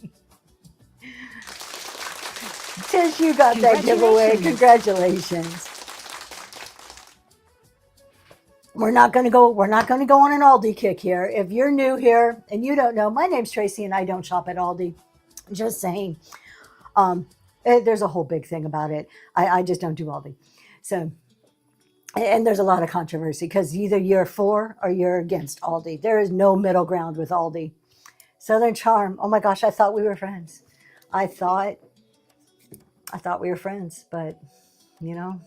Tish, you got that giveaway. Congratulations. We're not going to go on an Aldi kick here. If you're new here and you don't know, my name's Tracy and I don't shop at Aldi. Just saying. There's a whole big thing about it. I just don't do Aldi. So, and there's a lot of controversy because either you're for or you're against Aldi. There is no middle ground with Aldi. Southern Charm. Oh my gosh, I thought we were friends. I thought we were friends, but you know.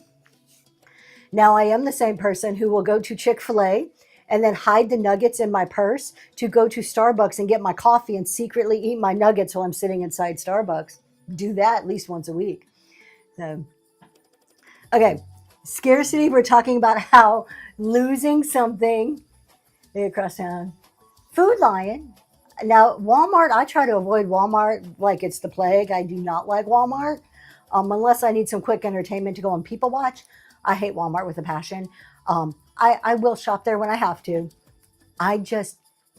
Now I am the same person who will go to Chick-fil-A and then hide the nuggets in my purse to go to Starbucks and get my coffee and secretly eat my nuggets while I'm sitting inside Starbucks. Do that at least once a week. So, okay. Scarcity, we're talking about how losing something across town. Food Lion. Now, Walmart, I try to avoid Walmart like it's the plague. I do not like Walmart unless I need some quick entertainment to go on People Watch. I hate Walmart with a passion. I will shop there when I have to.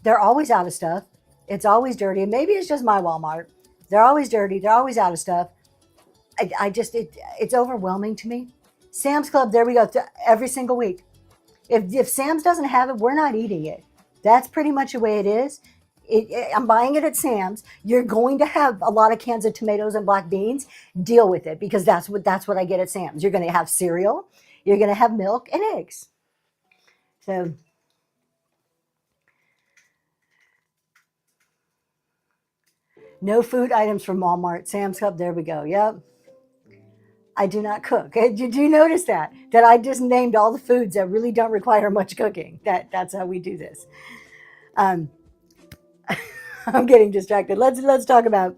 They're always out of stuff. It's always dirty. Maybe it's just my Walmart. They're always dirty. They're always out of stuff. It's overwhelming to me. Sam's Club, there we go, every single week. If Sam's doesn't have it, we're not eating it. That's pretty much the way it is. I'm buying it at Sam's. You're going to have a lot of cans of tomatoes and black beans. Deal with it, because that's what I get at Sam's. You're going to have cereal. You're going to have milk and eggs. So no food items from Walmart. Sam's Club, there we go. Yep. I do not cook. Did you notice that I just named all the foods that really don't require much cooking? That's how we do this. I'm getting distracted. Let's talk about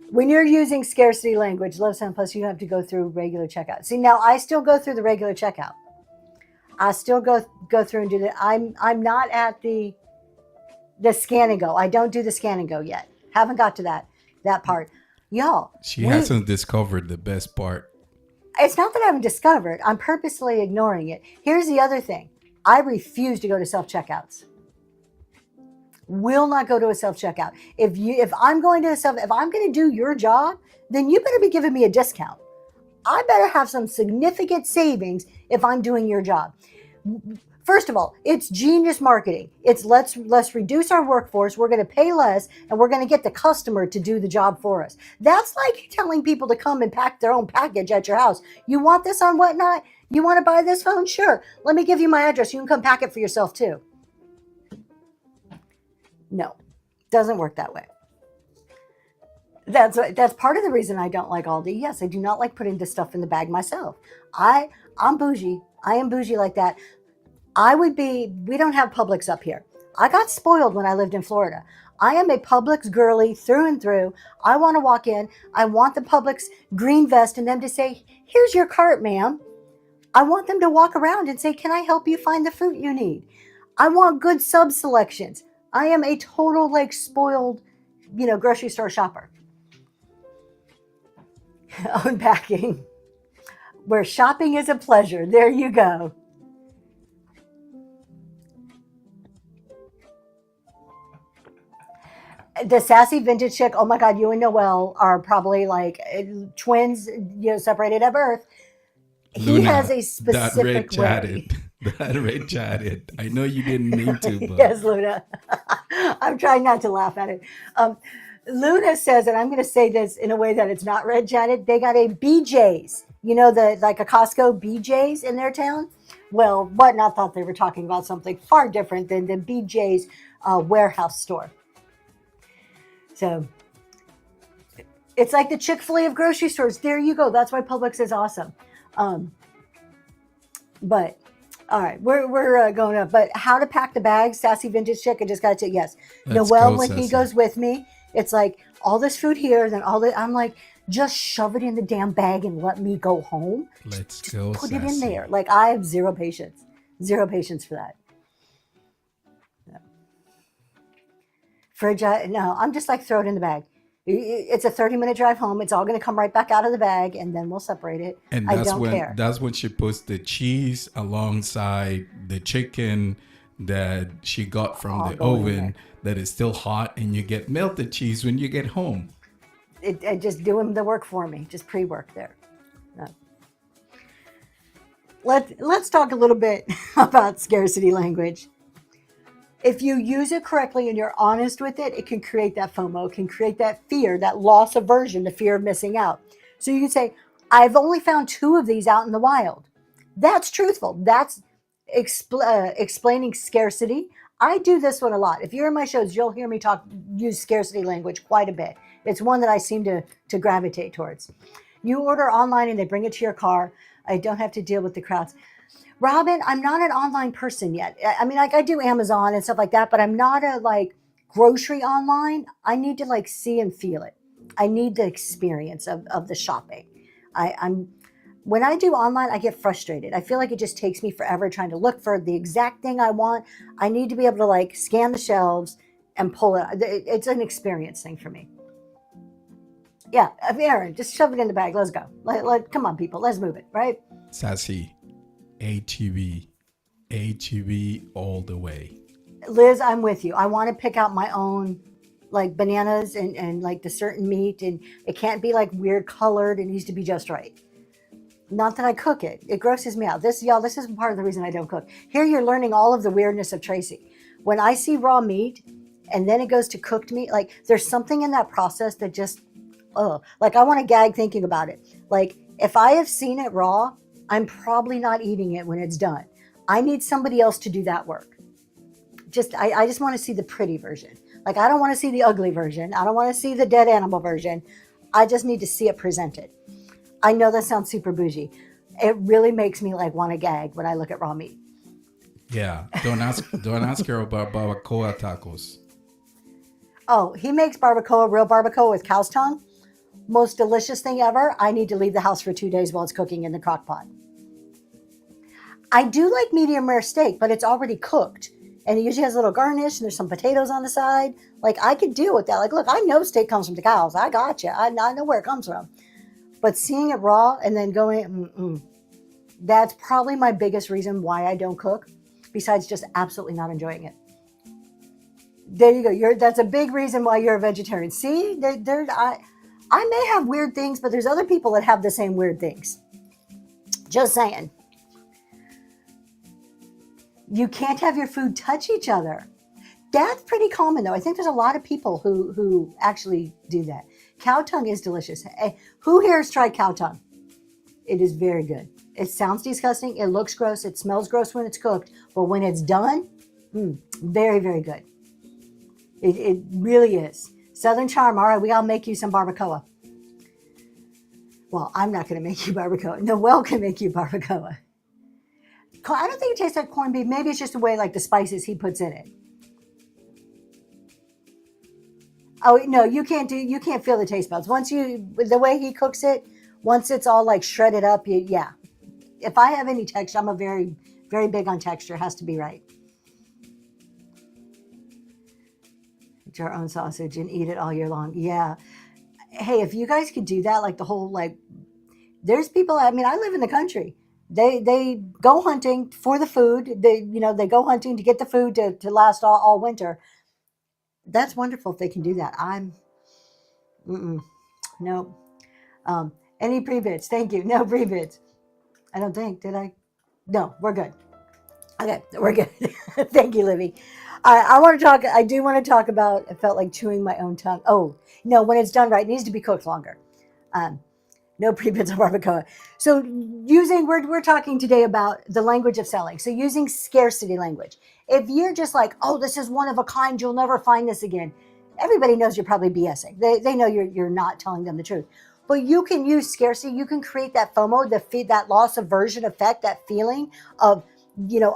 when you're using scarcity language. Lovesound Plus, you have to go through regular checkout. See, now I still go through the regular checkout. I still go through and do that. I'm not at the scan and go. I don't do the scan and go yet. Haven't got to that part. Y'all. She hasn't discovered the best part. It's not that I haven't discovered. I'm purposely ignoring it. Here's the other thing. I refuse to go to self-checkouts. Will not go to a self-checkout. If I'm going to do your job, then you better be giving me a discount. I better have some significant savings if I'm doing your job. First of all, it's genius marketing. It's let's reduce our workforce. We're going to pay less, and we're going to get the customer to do the job for us. That's like telling people to come and pack their own package at your house. You want this on whatnot? You want to buy this phone? Sure. Let me give you my address. You can come pack it for yourself too. No, doesn't work that way. That's part of the reason I don't like Aldi. Yes, I do not like putting this stuff in the bag myself. I'm bougie. I am bougie like that. We don't have Publix up here. I got spoiled when I lived in Florida. I am a Publix girly through and through. I want to walk in. I want the Publix green vest and them to say, here's your cart, ma'am. I want them to walk around and say, can I help you find the fruit you need? I want good sub selections. I am a total spoiled, grocery store shopper. Unpacking. Where shopping is a pleasure. There you go. The sassy vintage chick, oh my God, you and Noelle are probably like twins, separated at birth. He has a specific way. That Ray chatted. I know you didn't mean to, but yes, Luna. I'm trying not to laugh at it. Luna says, and I'm going to say this in a way that it's not red chatted. They got a BJ's, like a Costco BJ's in their town. Well, Whatnot thought they were talking about something far different than the BJ's warehouse store. So it's like the Chick-fil-A of grocery stores. There you go. That's why Publix is awesome. But All right, we're going up. But how to pack the bags, sassy vintage chick? I just got to yes. Let's Noel, go, when he Sassy. goes with me, it's like all this food here, then all the. I'm like, just shove it in the damn bag and let me go home. Let's Just go, put it in Sassy. there. Like I have zero patience for that. Fridge, no, I'm just like throw it in the bag. It's a 30-minute drive home. It's all going to come right back out of the bag, and then we'll separate it. And I that's don't when care. that's when she puts the cheese alongside the chicken that she got from All the go in oven that is still hot, and you get melted cheese when you get home. It just doing the work for me, just pre-work there. No. Let's talk a little bit about scarcity language. If you use it correctly and you're honest with it, it can create that FOMO, it can create that fear, that loss aversion, the fear of missing out. So you can say, I've only found 2 of these out in the wild. That's truthful. That's explaining scarcity. I do this one a lot. If you're in my shows, you'll hear me use scarcity language quite a bit. It's one that I seem to gravitate towards. You order online and they bring it to your car. I don't have to deal with the crowds. Robin, I'm not an online person yet. I mean, like I do Amazon and stuff like that, but I'm not a like grocery online. I need to like see and feel it. I need the experience of the shopping. I'm when I do online, I get frustrated. I feel like it just takes me forever trying to look for the exact thing I want. I need to be able to like scan the shelves and pull it. It's an experience thing for me. Yeah, Aaron, just shove it in the bag. Let's go. Come on, people. Let's move it, right? Sassy, ATV, ATV all the way. Liz, I'm with you. I want to pick out my own like bananas and like the certain meat, and it can't be like weird colored. It needs to be just right. Not that I cook it. It grosses me out. This is part of the reason I don't cook. Here you're learning all of the weirdness of Tracy. When I see raw meat and then it goes to cooked meat, like there's something in that process that just, like I want to gag thinking about it. Like if I have seen it raw, I'm probably not eating it when it's done. I need somebody else to do that work. I just want to see the pretty version. Like I don't want to see the ugly version. I don't want to see the dead animal version. I just need to see it presented. I know that sounds super bougie. It really makes me like want to gag when I look at raw meat. Yeah, don't ask her about barbacoa tacos. Oh, he makes barbacoa, real barbacoa with cow's tongue. Most delicious thing ever. I need to leave the house for 2 days while it's cooking in the crock pot. I do like medium rare steak, but it's already cooked. And it usually has a little garnish and there's some potatoes on the side. Like I could deal with that. Like, look, I know steak comes from the cows. I got you. I know where it comes from. But seeing it raw and then going, that's probably my biggest reason why I don't cook, besides just absolutely not enjoying it. There you go. That's a big reason why you're a vegetarian. See, I may have weird things, but there's other people that have the same weird things. Just saying. You can't have your food touch each other. That's pretty common, though. I think there's a lot of people who actually do that. Cow tongue is delicious. Hey, who here has tried cow tongue? It is very good. It sounds disgusting. It looks gross. It smells gross when it's cooked. But when it's done, very, very good. It really is. Southern Charm. All right, I'll make you some barbacoa. Well, I'm not going to make you barbacoa. Noel can make you barbacoa. I don't think it tastes like corned beef. Maybe it's just the way like the spices he puts in it. Oh no, you can't feel the taste buds. The way he cooks it, once it's all like shredded up, yeah. If I have any texture, I'm a very, very big on texture. It has to be right. Eat your own sausage and eat it all year long. Yeah. Hey, if you guys could do that, like the whole there's people. I mean, I live in the country. They go hunting for the food. They go hunting to get the food to last all winter. That's wonderful if they can do that. No. Any pre-bids? Thank you. No pre-bids. I don't think, did I? No, we're good. Okay, we're good. Thank you, Livy. I do want to talk about, it felt like chewing my own tongue. Oh, no, when it's done right, it needs to be cooked longer. No pre-bids on barbacoa. So we're talking today about the language of selling. So using scarcity language. If you're just like, oh, this is one of a kind, you'll never find this again. Everybody knows you're probably BSing. They know you're not telling them the truth. But you can use scarcity. You can create that FOMO, that loss aversion effect, that feeling of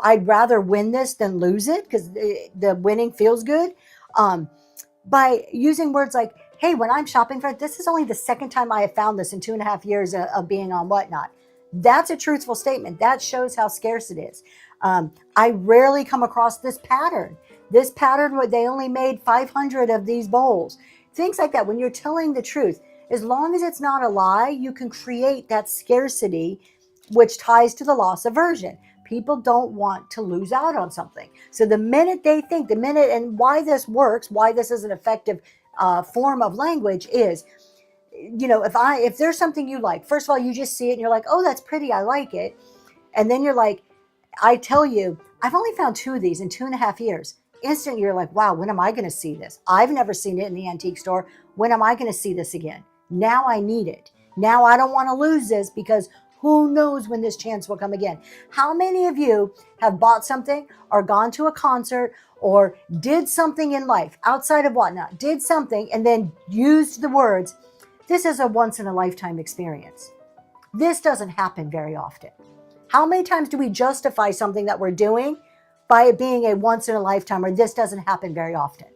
I'd rather win this than lose it because the winning feels good. By using words like, hey, when I'm shopping for it, this is only the second time I have found this in 2.5 years of being on Whatnot. That's a truthful statement. That shows how scarce it is. I rarely come across this pattern. This pattern where they only made 500 of these bowls. Things like that. When you're telling the truth, as long as it's not a lie, you can create that scarcity, which ties to the loss aversion. People don't want to lose out on something. So the minute they think, and why this works, why this is an effective form of language is, if there's something you like, first of all, you just see it and you're like, oh, that's pretty, I like it. And then you're like, I tell you, I've only found 2 of these in 2.5 years. Instantly, you're like, wow, when am I going to see this? I've never seen it in the antique store. When am I going to see this again? Now I need it. Now I don't want to lose this because who knows when this chance will come again? How many of you have bought something or gone to a concert or did something in life outside of Whatnot, did something and then used the words, this is a once in a lifetime experience. This doesn't happen very often. How many times do we justify something that we're doing by it being a once in a lifetime, or this doesn't happen very often?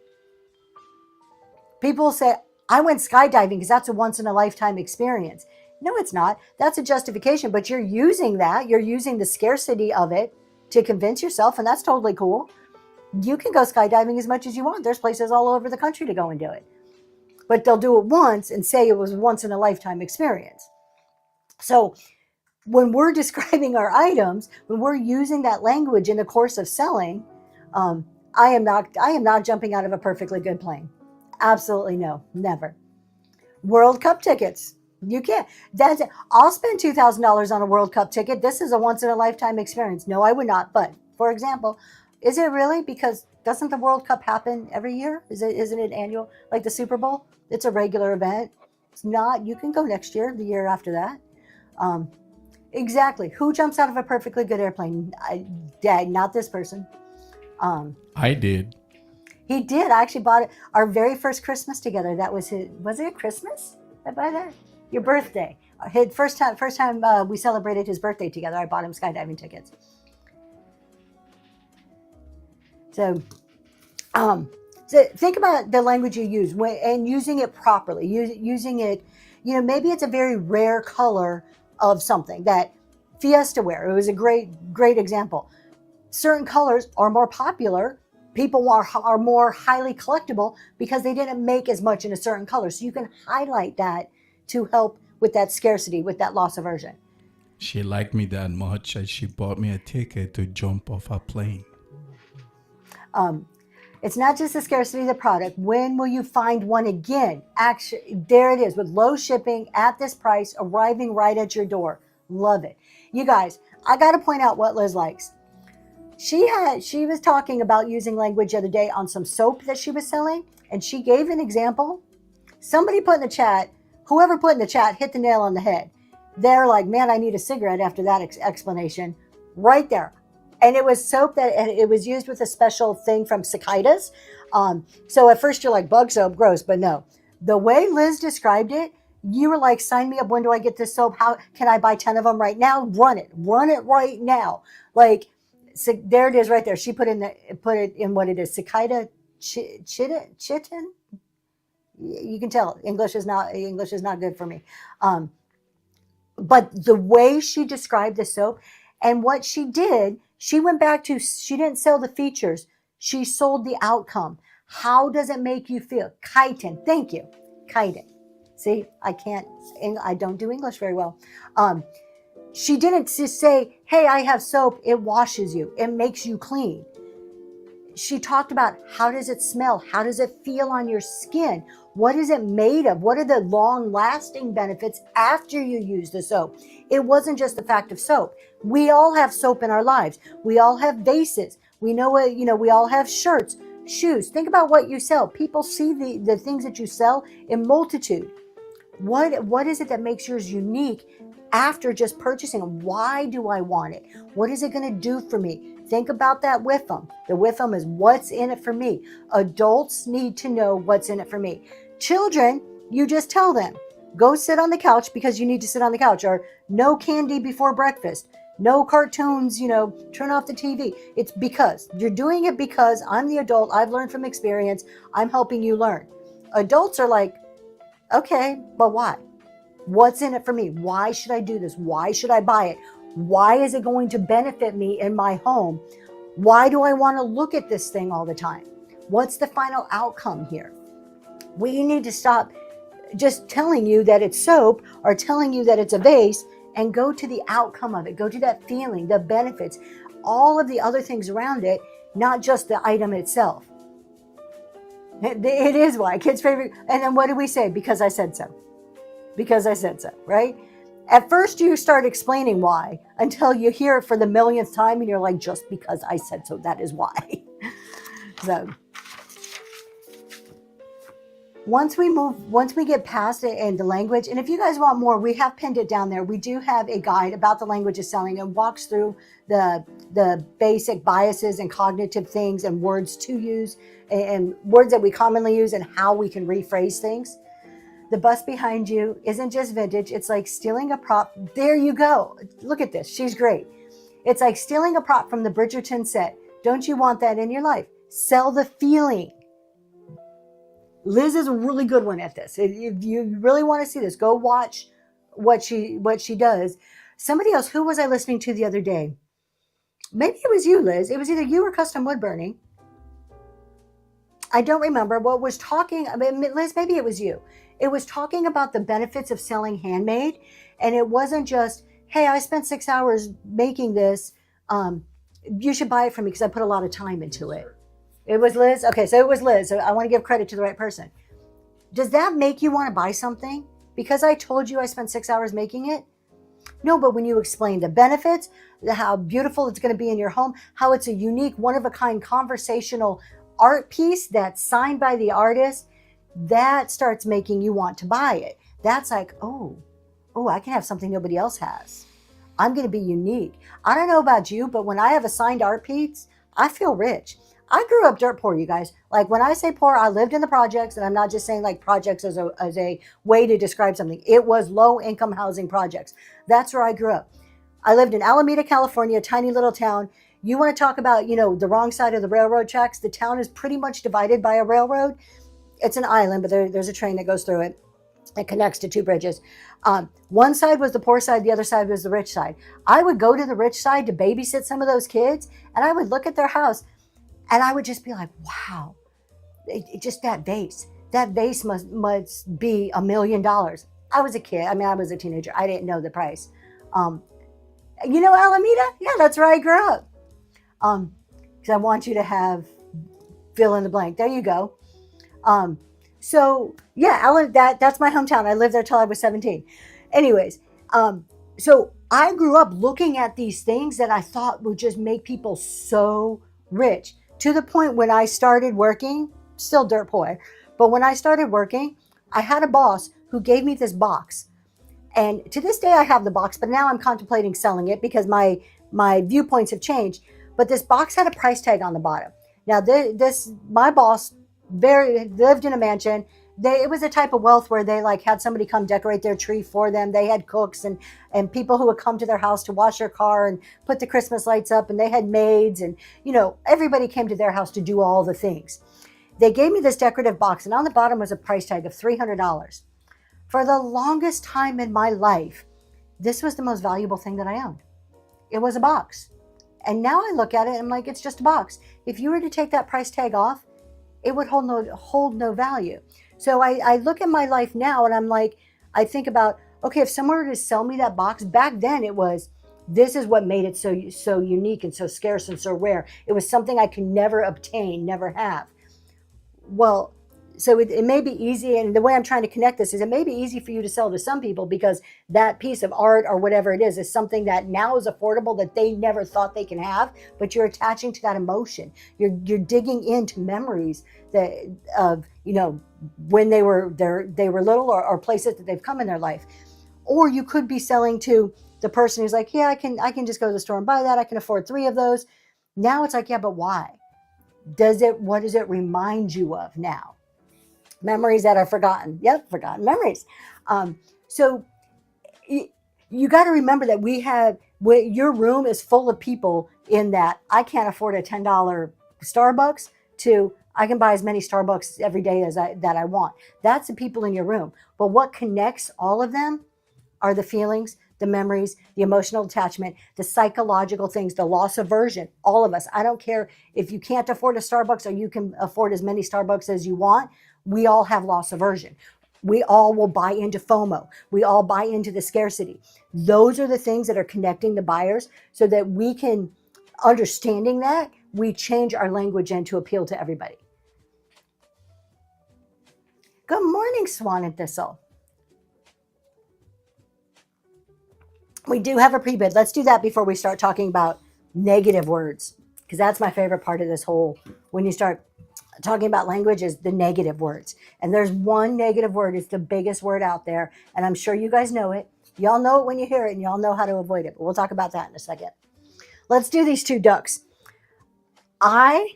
People say, I went skydiving because that's a once in a lifetime experience. No, it's not. That's a justification, but you're using the scarcity of it to convince yourself, and that's totally cool. You can go skydiving as much as you want. There's places all over the country to go and do it. But they'll do it once and say it was once in a lifetime experience. So when we're describing our items, when we're using that language in the course of selling, I am not jumping out of a perfectly good plane. Absolutely no, never. World Cup tickets. You can't. That's it. I'll spend $2,000 on a World Cup ticket. This is a once in a lifetime experience. No, I would not. But for example, is it really? Because doesn't the World Cup happen every year? Isn't it annual? Like the Super Bowl? It's a regular event. It's not. You can go next year, the year after that. Exactly. Who jumps out of a perfectly good airplane? Dad, not this person. I did. He did. I actually bought it our very first Christmas together. That was his. Was it a Christmas? I bought that. Your birthday. His first time we celebrated his birthday together. I bought him skydiving tickets. So think about the language you use and using it properly. Using it, maybe it's a very rare color of something that Fiesta wear. It was a great example. Certain colors are more popular. People are more highly collectible because they didn't make as much in a certain color. So you can highlight that to help with that scarcity, with that loss aversion. She liked me that much that she bought me a ticket to jump off a plane. It's not just the scarcity of the product. When will you find one again? Actually, there it is with low shipping at this price, arriving right at your door. Love it. You guys, I got to point out what Liz likes. She was talking about using language the other day on some soap that she was selling, and she gave an example. Somebody put in the chat, whoever put in the chat hit the nail on the head. They're like, man, I need a cigarette after that explanation. Right there. And it was soap that it was used with a special thing from cicadas. So at first you're like, bug soap, gross, but no. The way Liz described it, you were like, sign me up. When do I get this soap? How can I buy 10 of them right now? Run it right now. Like, so there it is right there. She put it in what it is, cicada chitin. You can tell English is not good for me. But the way she described the soap and what she did, she went back to, she didn't sell the features. She sold the outcome. How does it make you feel? Chitin. Thank you. Chitin. See, I don't do English very well. She didn't just say, hey, I have soap. It washes you. It makes you clean. She talked about how does it smell? How does it feel on your skin? What is it made of? What are the long lasting benefits after you use the soap? It wasn't just the fact of soap. We all have soap in our lives. We all have vases. We know what, we all have shirts, shoes. Think about what you sell. People see the things that you sell in multitude. What is it that makes yours unique after just purchasing them? Why do I want it? What is it going to do for me? Think about that with them. The with them is what's in it for me. Adults need to know what's in it for me. Children, you just tell them, go sit on the couch because you need to sit on the couch, or no candy before breakfast. No cartoons, turn off the TV. It's because you're doing it because I'm the adult. I've learned from experience. I'm helping you learn. Adults are like, okay, but why? What's in it for me? Why should I do this? Why should I buy it? Why is it going to benefit me in my home? Why do I want to look at this thing all the time? What's the final outcome here? We need to stop just telling you that it's soap or telling you that it's a vase and go to the outcome of it. Go to that feeling, the benefits, all of the other things around it, not just the item itself. It is why kids' favorite. And then what do we say? Because I said so. Because I said so, right? At first you start explaining why until you hear it for the millionth time and you're like, just because I said so, that is why. So once we get past it and the language, and if you guys want more, we have pinned it down there. We do have a guide about the language of selling and walks through the basic biases and cognitive things and words to use and words that we commonly use and how we can rephrase things. The bus behind you isn't just vintage. It's like stealing a prop. There you go. Look at this. She's great. It's like stealing a prop from the Bridgerton set. Don't you want that in your life? Sell the feeling. Liz is a really good one at this. If you really want to see this, go watch what she does. Somebody else, who was I listening to the other day? Maybe it was you, Liz. It was either you or Custom Wood Burning. I don't remember what was talking. Liz, maybe it was you. It was talking about the benefits of selling handmade. And it wasn't just, hey, I spent 6 hours making this. You should buy it from me because I put a lot of time into it. It was Liz? Okay, so it was Liz. So I want to give credit to the right person. Does that make you want to buy something? Because I told you I spent 6 hours making it? No, but when you explain the benefits, how beautiful it's going to be in your home, how it's a unique, one-of-a-kind conversational art piece that's signed by the artist, that starts making you want to buy it. That's like, oh, I can have something nobody else has. I'm going to be unique. I don't know about you, but when I have a signed art piece, I feel rich. I grew up dirt poor, you guys. Like when I say poor, I lived in the projects, and I'm not just saying like projects as a way to describe something. It was low income housing projects. That's where I grew up. I lived in Alameda, California, a tiny little town. You want to talk about, the wrong side of the railroad tracks? The town is pretty much divided by a railroad. It's an island, but there's a train that goes through it. It connects to two bridges. One side was the poor side. The other side was the rich side. I would go to the rich side to babysit some of those kids, and I would look at their house, and I would just be like, wow, just that vase. That vase must be $1 million. I was a kid. I was a teenager. I didn't know the price. Alameda? Yeah, that's where I grew up. Because I want you to have fill in the blank. There you go. So yeah, that's my hometown. I lived there till I was 17. Anyways, so I grew up looking at these things that I thought would just make people so rich, to the point when I started working, still dirt poor, but when I started working, I had a boss who gave me this box. And to this day I have the box, but now I'm contemplating selling it because my viewpoints have changed. But this box had a price tag on the bottom. Now my boss lived in a mansion. It was a type of wealth where they had somebody come decorate their tree for them. They had cooks and people who would come to their house to wash their car and put the Christmas lights up, and they had maids, and everybody came to their house to do all the things. They gave me this decorative box, and on the bottom was a price tag of $300. For the longest time in my life, this was the most valuable thing that I owned. It was a box. And now I look at it and I'm like, it's just a box. If you were to take that price tag off, it would hold no value. So I look at my life now and I'm like, I think about, okay, if someone were to sell me that box, back then this is what made it so unique and so scarce and so rare. It was something I could never obtain, never have. Well, so it may be easy, and the way I'm trying to connect this is it may be easy for you to sell to some people because that piece of art or whatever it is something that now is affordable that they never thought they can have, but you're attaching to that emotion. You're digging into memories of when they were little or places that they've come in their life. Or you could be selling to the person who's like, yeah, I can just go to the store and buy that. I can afford 3 of those. Now it's like, yeah, but why? What does it remind you of now? Memories that are forgotten. Yep, forgotten memories. So you got to remember that we have Your room is full of people in that I can't afford a $10 Starbucks to I can buy as many Starbucks every day as I want. That's the people in your room. But what connects all of them are the feelings, the memories, the emotional attachment, the psychological things, the loss aversion. All of us. I don't care if you can't afford a Starbucks or you can afford as many Starbucks as you want. We all have loss aversion. We all will buy into FOMO. We all buy into the scarcity. Those are the things that are connecting the buyers so that we can, understanding that, we change our language and to appeal to everybody. Good morning, Swan and Thistle. We do have a pre-bid. Let's do that before we start talking about negative words, because that's my favorite part of this whole, when you start talking about language, is the negative words. And there's one negative word. It's the biggest word out there. And I'm sure you guys know it. Y'all know it when you hear it, and y'all know how to avoid it. But we'll talk about that in a second. Let's do these two ducks. I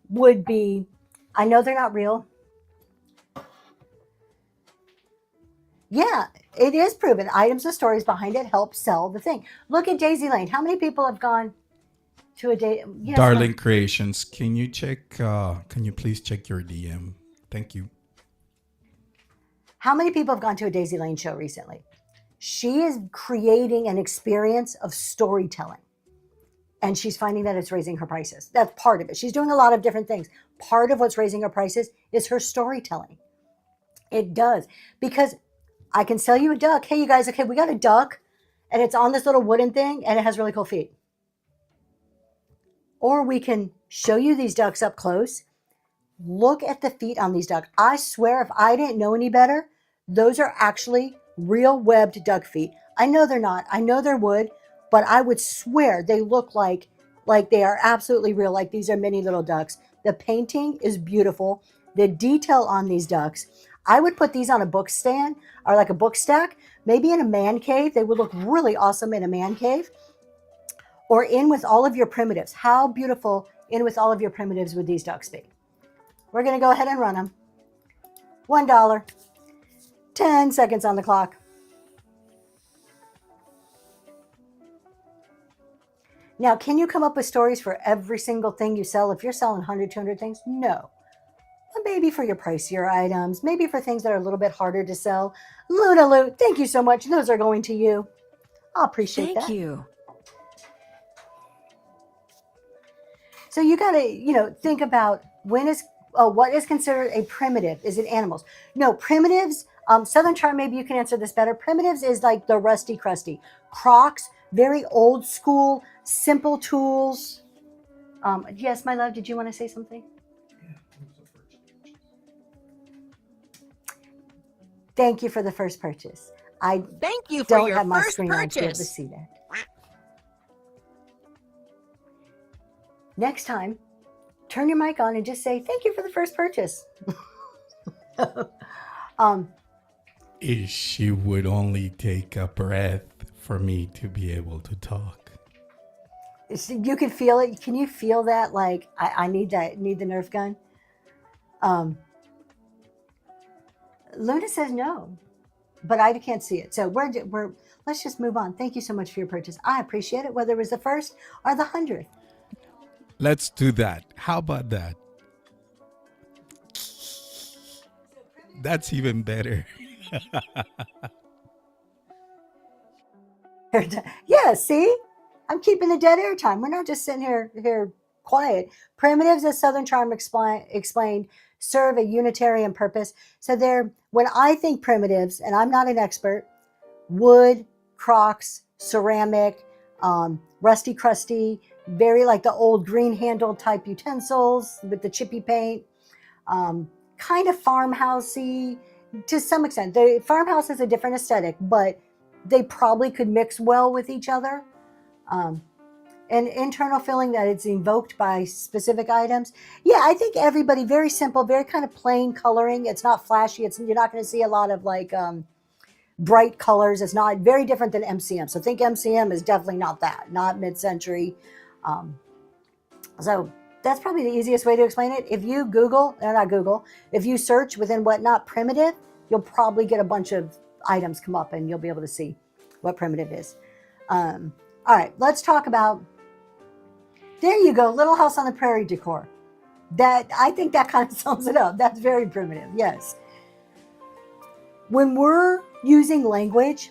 know they're not real. Yeah, it is proven. Items and stories behind it help sell the thing. Look at Daisy Lane. How many people have gone to a day? Yes, Darling Creations, can you please check your DM? Thank you. How many people have gone to a Daisy Lane show recently? She is creating an experience of storytelling. And she's finding that it's raising her prices. That's part of it. She's doing a lot of different things. Part of what's raising her prices is her storytelling. It does. Because I can sell you a duck. Hey, you guys, okay, we got a duck, and it's on this little wooden thing, and it has really cool feet. Or we can show you these ducks up close. Look at the feet on these ducks. I swear, if I didn't know any better, those are actually real webbed duck feet. I know they're not. I know they're wood, but I would swear they look like they are absolutely real, like these are mini little ducks. The painting is beautiful. The detail on these ducks. I would put these on a book stand or like a book stack, maybe in a man cave. They would look really awesome in a man cave, or in with all of your primitives. How beautiful in with all of your primitives would these ducks be? We're going to go ahead and run them. $1. 10 seconds on the clock. Now, can you come up with stories for every single thing you sell? If you're selling 100, 200 things, no. But maybe for your pricier items, maybe for things that are a little bit harder to sell. Luna Loot, thank you so much. Those are going to you. I appreciate that. Thank you. So you got to, think about what is considered a primitive? Is it animals? No, primitives, Southern Charm, maybe you can answer this better. Primitives is like the Rusty Crusty. Crocs, very old school, simple tools. Yes, my love, did you want to say something? Thank you for the first purchase. I Thank you for don't your have my first screen on to be able to purchase. see that. Next time, turn your mic on and just say, thank you for the first purchase. If she would only take a breath for me to be able to talk. You can feel it. Can you feel that? Like, I need the Nerf gun. Luna says no, but I can't see it. So let's just move on. Thank you so much for your purchase. I appreciate it, whether it was the first or the 100th. Let's do that. How about that? That's even better. Yeah, see? I'm keeping the dead air time. We're not just sitting here quiet. Primitives, as Southern Charm explained, serve a Unitarian purpose. So when I think primitives, and I'm not an expert, wood, Crocs, ceramic, rusty crusty, very like the old green handle type utensils with the chippy paint, kind of farmhousey to some extent. The farmhouse has a different aesthetic, but they probably could mix well with each other. An internal feeling that it's invoked by specific items. Yeah, I think everybody, very simple, very kind of plain coloring. It's not flashy. You're not going to see a lot of like bright colors. It's not very different than MCM. So think MCM is definitely not that, not mid-century. So that's probably the easiest way to explain it. If you if you search within Whatnot primitive, you'll probably get a bunch of items come up and you'll be able to see what primitive is. All All right, let's talk about, there you go, Little House on the Prairie decor. That, I think that kind of sums it up. That's very primitive, yes. When we're using language,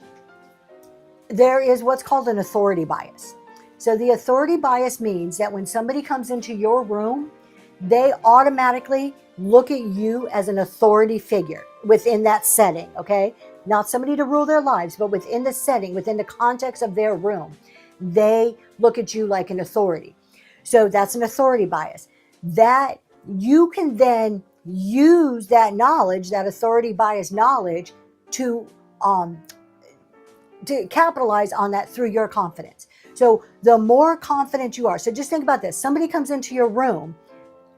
there is what's called an authority bias. So the authority bias means that when somebody comes into your room, they automatically look at you as an authority figure within that setting, okay? Not somebody to rule their lives, but within the setting, within the context of their room, they look at you like an authority. So that's an authority bias. That you can then use that knowledge, that authority bias knowledge, to capitalize on that through your confidence. So the more confident you are, so just think about this. Somebody comes into your room,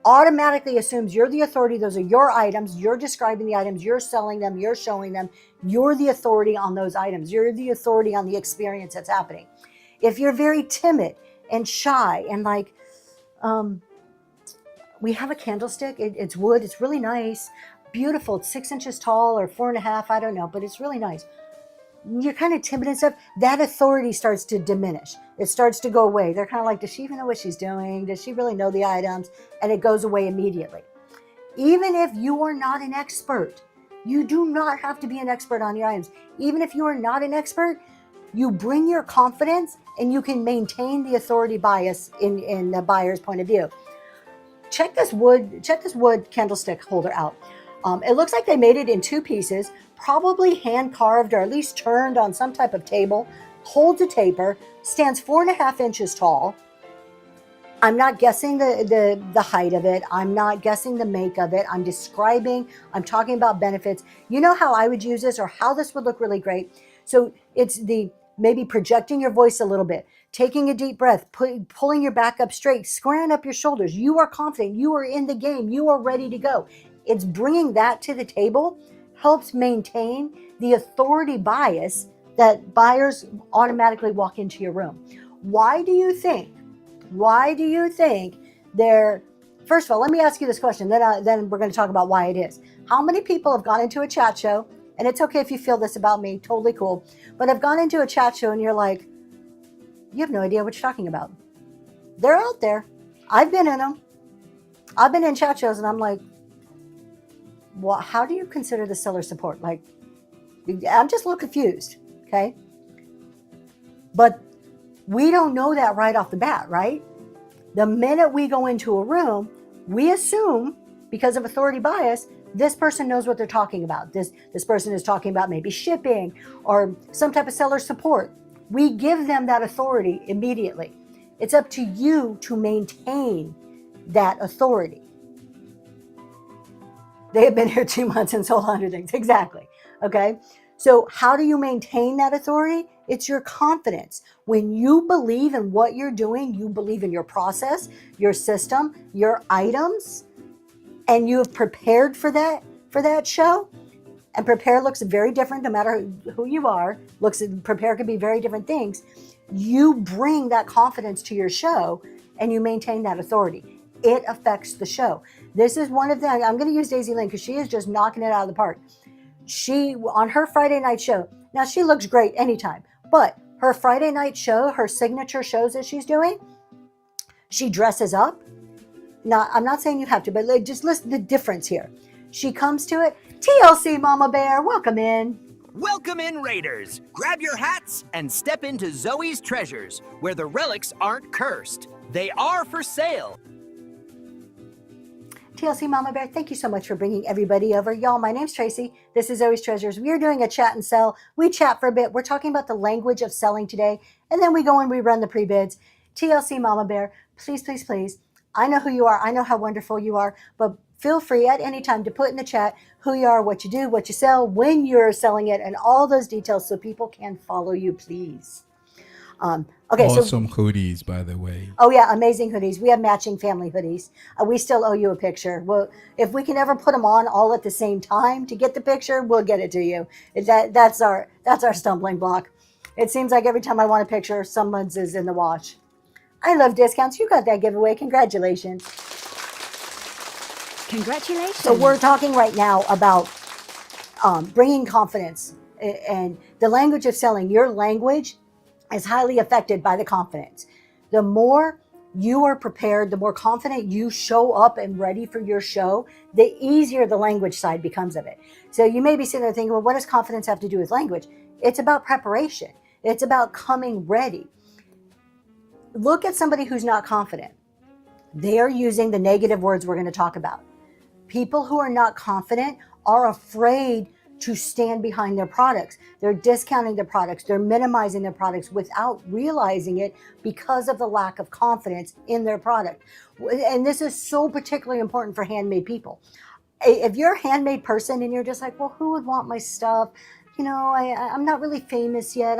automatically assumes you're the authority. Those are your items. You're describing the items. You're selling them. You're showing them. You're the authority on those items. You're the authority on the experience that's happening. If you're very timid and shy and like, we have a candlestick. It's wood. It's really nice. Beautiful. It's 6 inches tall or 4.5. I don't know, but it's really nice. You're kind of timid and stuff. That authority starts to diminish. It starts to go away. They're kind of like, does she even know what she's doing? Does she really know the items? And it goes away immediately. Even if you are not an expert, you do not have to be an expert on your items. Even if you are not an expert, you bring your confidence and you can maintain the authority bias in the buyer's point of view. Check this wood candlestick holder out. It looks like they made it in 2 pieces, probably hand carved or at least turned on some type of table, holds a taper, stands 4.5 inches tall. I'm not guessing the height of it. I'm not guessing the make of it. I'm talking about benefits. You know how I would use this or how this would look really great. So it's maybe projecting your voice a little bit, taking a deep breath, pulling your back up straight, squaring up your shoulders. You are confident. You are in the game. You are ready to go. It's bringing that to the table, helps maintain the authority bias that buyers automatically walk into your room. Why do you think they're, first of all, let me ask you this question, then we're going to talk about why it is. How many people have gone into a chat show, and it's okay if you feel this about me, totally cool, but have gone into a chat show and you're like, you have no idea what you're talking about. They're out there. I've been in them. I've been in chat shows and I'm like, well, how do you consider the seller support? Like, I'm just a little confused, okay? But we don't know that right off the bat, right? The minute we go into a room, we assume, because of authority bias, this person knows what they're talking about. This person is talking about maybe shipping or some type of seller support. We give them that authority immediately. It's up to you to maintain that authority. They have been here 2 months and sold 100 things. Exactly. Okay. So how do you maintain that authority? It's your confidence. When you believe in what you're doing, you believe in your process, your system, your items, and you have prepared for that show. And prepare looks very different no matter who you are. Prepare could be very different things. You bring that confidence to your show and you maintain that authority. It affects the show. This is one of the, I'm going to use Daisy Lynn because she is just knocking it out of the park. She, on her Friday night show, now she looks great anytime, but her Friday night show, her signature shows that she's doing, she dresses up. Now, I'm not saying you have to, but just listen to the difference here. She comes to it. TLC Mama Bear, welcome in. Welcome in, Raiders. Grab your hats and step into Zoe's Treasures, where the relics aren't cursed. They are for sale. TLC Mama Bear, thank you so much for bringing everybody over. Y'all, my name's Tracy. This is Zoe's Treasures. We are doing a chat and sell. We chat for a bit. We're talking about the language of selling today, and then we go and we run the pre-bids. TLC Mama Bear, please, please, please. I know who you are. I know how wonderful you are, but feel free at any time to put in the chat who you are, what you do, what you sell, when you're selling it, and all those details so people can follow you, please. Okay, awesome hoodies, by the way. Oh yeah, amazing hoodies. We have matching family hoodies. We still owe you a picture. Well, if we can ever put them on all at the same time to get the picture, we'll get it to you. That's our stumbling block. It seems like every time I want a picture, someone's is in the wash. I love discounts. You got that giveaway. Congratulations. Congratulations. So we're talking right now about bringing confidence and the language of selling. Your language is highly affected by the confidence. The more you are prepared, the more confident you show up and ready for your show, the easier the language side becomes of it. So you may be sitting there thinking, well, what does confidence have to do with language? It's about preparation. It's about coming ready. Look at somebody who's not confident. They are using the negative words we're going to talk about. People who are not confident are afraid to stand behind their products. They're discounting their products. They're minimizing their products without realizing it because of the lack of confidence in their product. And this is so particularly important for handmade people. If you're a handmade person and you're just like, well, who would want my stuff? You know, I'm not really famous yet.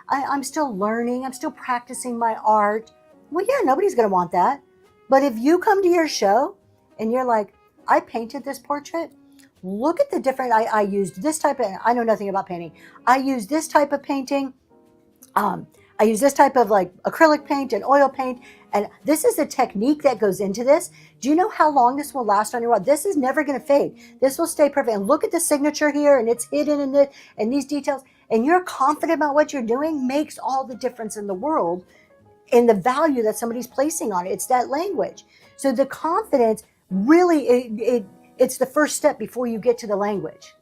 I'm still learning. I'm still practicing my art. Well, yeah, nobody's going to want that. But if you come to your show and you're like, I painted this portrait, look at the different, I used this type of, I know nothing about painting. I use this type of painting. I use this type of like acrylic paint and oil paint. And this is a technique that goes into this. Do you know how long this will last on your wall? This is never going to fade. This will stay perfect. And look at the signature here, and it's hidden in it, and these details. And you're confident about what you're doing makes all the difference in the world in the value that somebody's placing on it. It's that language. So the confidence really, it's the first step before you get to the language.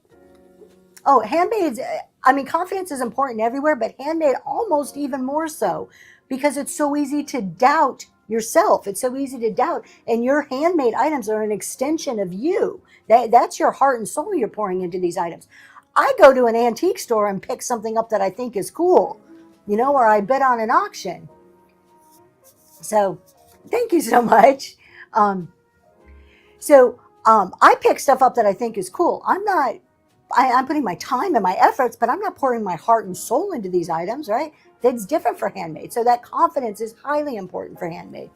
Oh, handmade, I mean, confidence is important everywhere, but handmade almost even more so because it's so easy to doubt yourself. It's so easy to doubt. And your handmade items are an extension of you. That's your heart and soul you're pouring into these items. I go to an antique store and pick something up that I think is cool, you know, or I bid on an auction. So thank you so much. I pick stuff up that I think is cool. I'm putting my time and my efforts, but I'm not pouring my heart and soul into these items, right? That's different for handmade. So that confidence is highly important for handmade.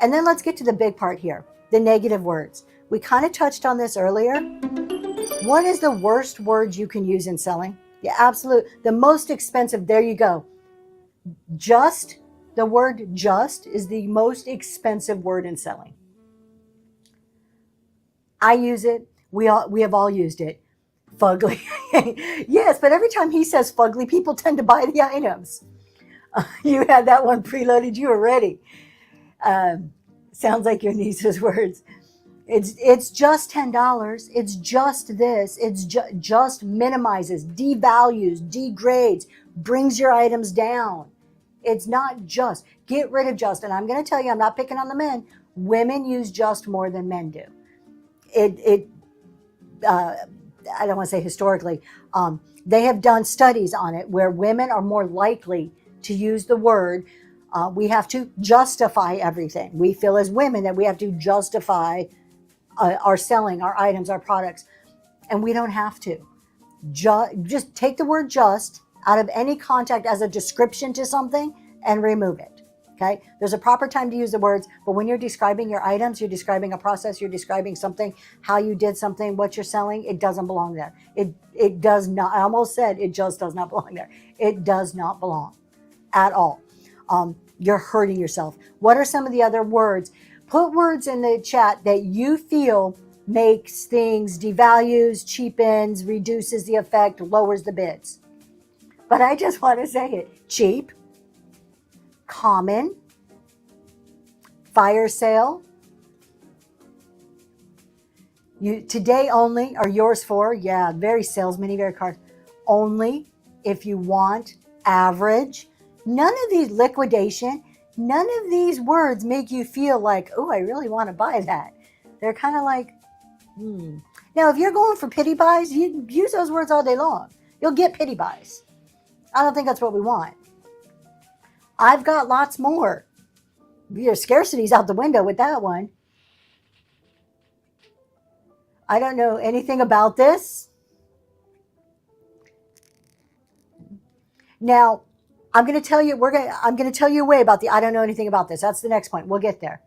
And then let's get to the big part here, the negative words. We kind of touched on this earlier. What is the worst word you can use in selling? The most expensive, there you go. Just, the word just is the most expensive word in selling. I use it. We have all used it. Fugly. Yes, but every time he says fugly, people tend to buy the items. You had that one preloaded. You were ready. Sounds like your niece's words. It's just $10. It's just this. It's just minimizes, devalues, degrades, brings your items down. It's not just. Get rid of just. And I'm going to tell you, I'm not picking on the men. Women use just more than men do. I don't want to say historically, they have done studies on it where women are more likely to use the word. We have to justify everything. We feel as women that we have to justify our selling, our items, our products, and we don't have to. Just take the word just out of any context as a description to something and remove it. Okay. There's a proper time to use the words, but when you're describing your items, you're describing a process, you're describing something, how you did something, what you're selling, it doesn't belong there. It does not, I almost said it just does not belong there. It does not belong at all. You're hurting yourself. What are some of the other words? Put words in the chat that you feel makes things, devalues, cheapens, reduces the effect, lowers the bids. But I just want to say it. Cheap. Common, fire sale, today only, or yours for, very salesman-y, very card, only, if you want, average. None of these, liquidation, none of these words make you feel like, oh, I really want to buy that. They're kind of like, Now, if you're going for pity buys, you use those words all day long. You'll get pity buys. I don't think that's what we want. I've got lots more. Your scarcity's out the window with that one. I don't know anything about this. Now, I'm going to tell you a way about the I don't know anything about this. That's the next point. We'll get there.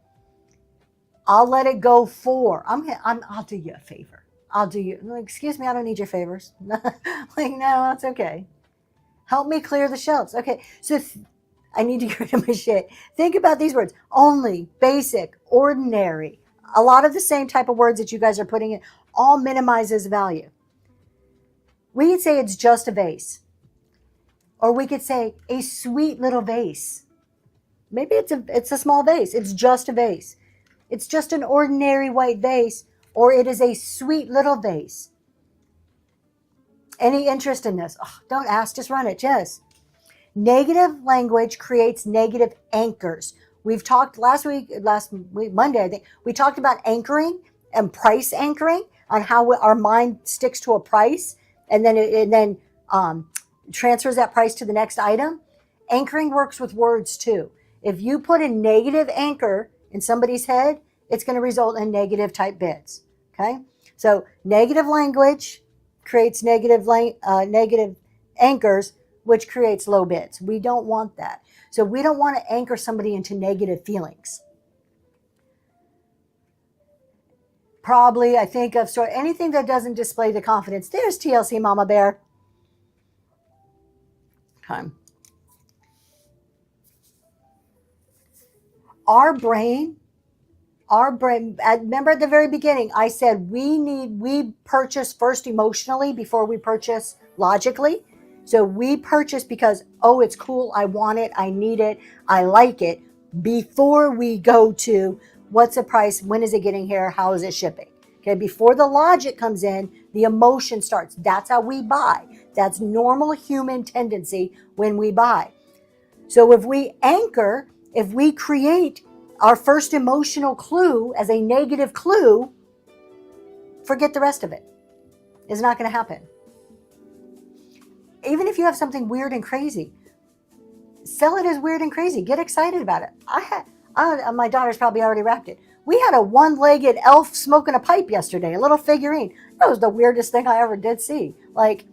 I'll let it go for. I'll do you a favor. I'll do you. Excuse me, I don't need your favors. Like, no, that's okay. Help me clear the shelves. Okay, so I need to get rid of my shit. Think about these words. Only, basic, ordinary. A lot of the same type of words that you guys are putting in all minimizes value. We could say it's just a vase. Or we could say a sweet little vase. Maybe it's a small vase. It's just a vase. It's just an ordinary white vase, or it is a sweet little vase. Any interest in this? Oh, don't ask, just run it. Just. Negative language creates negative anchors. We've talked last week, Monday, I think, we talked about anchoring and price anchoring on how our mind sticks to a price and then transfers that price to the next item. Anchoring works with words too. If you put a negative anchor in somebody's head, it's going to result in negative type bids. Okay, so negative language creates negative anchors, which creates low bids. We don't want that. So we don't want to anchor somebody into negative feelings. Probably, I think of anything that doesn't display the confidence. There's TLC Mama Bear. Okay. Our brain, remember at the very beginning, I said we purchase first emotionally before we purchase logically. So we purchase because, oh, it's cool, I want it, I need it, I like it, before we go to what's the price, when is it getting here, how is it shipping? Okay, before the logic comes in, the emotion starts. That's how we buy. That's normal human tendency when we buy. So if we anchor, if we create our first emotional clue as a negative clue, forget the rest of it. It's not going to happen. Even if you have something weird and crazy, sell it as weird and crazy. Get excited about it. My daughter's probably already wrapped it. We had a one-legged elf smoking a pipe yesterday, a little figurine. That was the weirdest thing I ever did see. Like,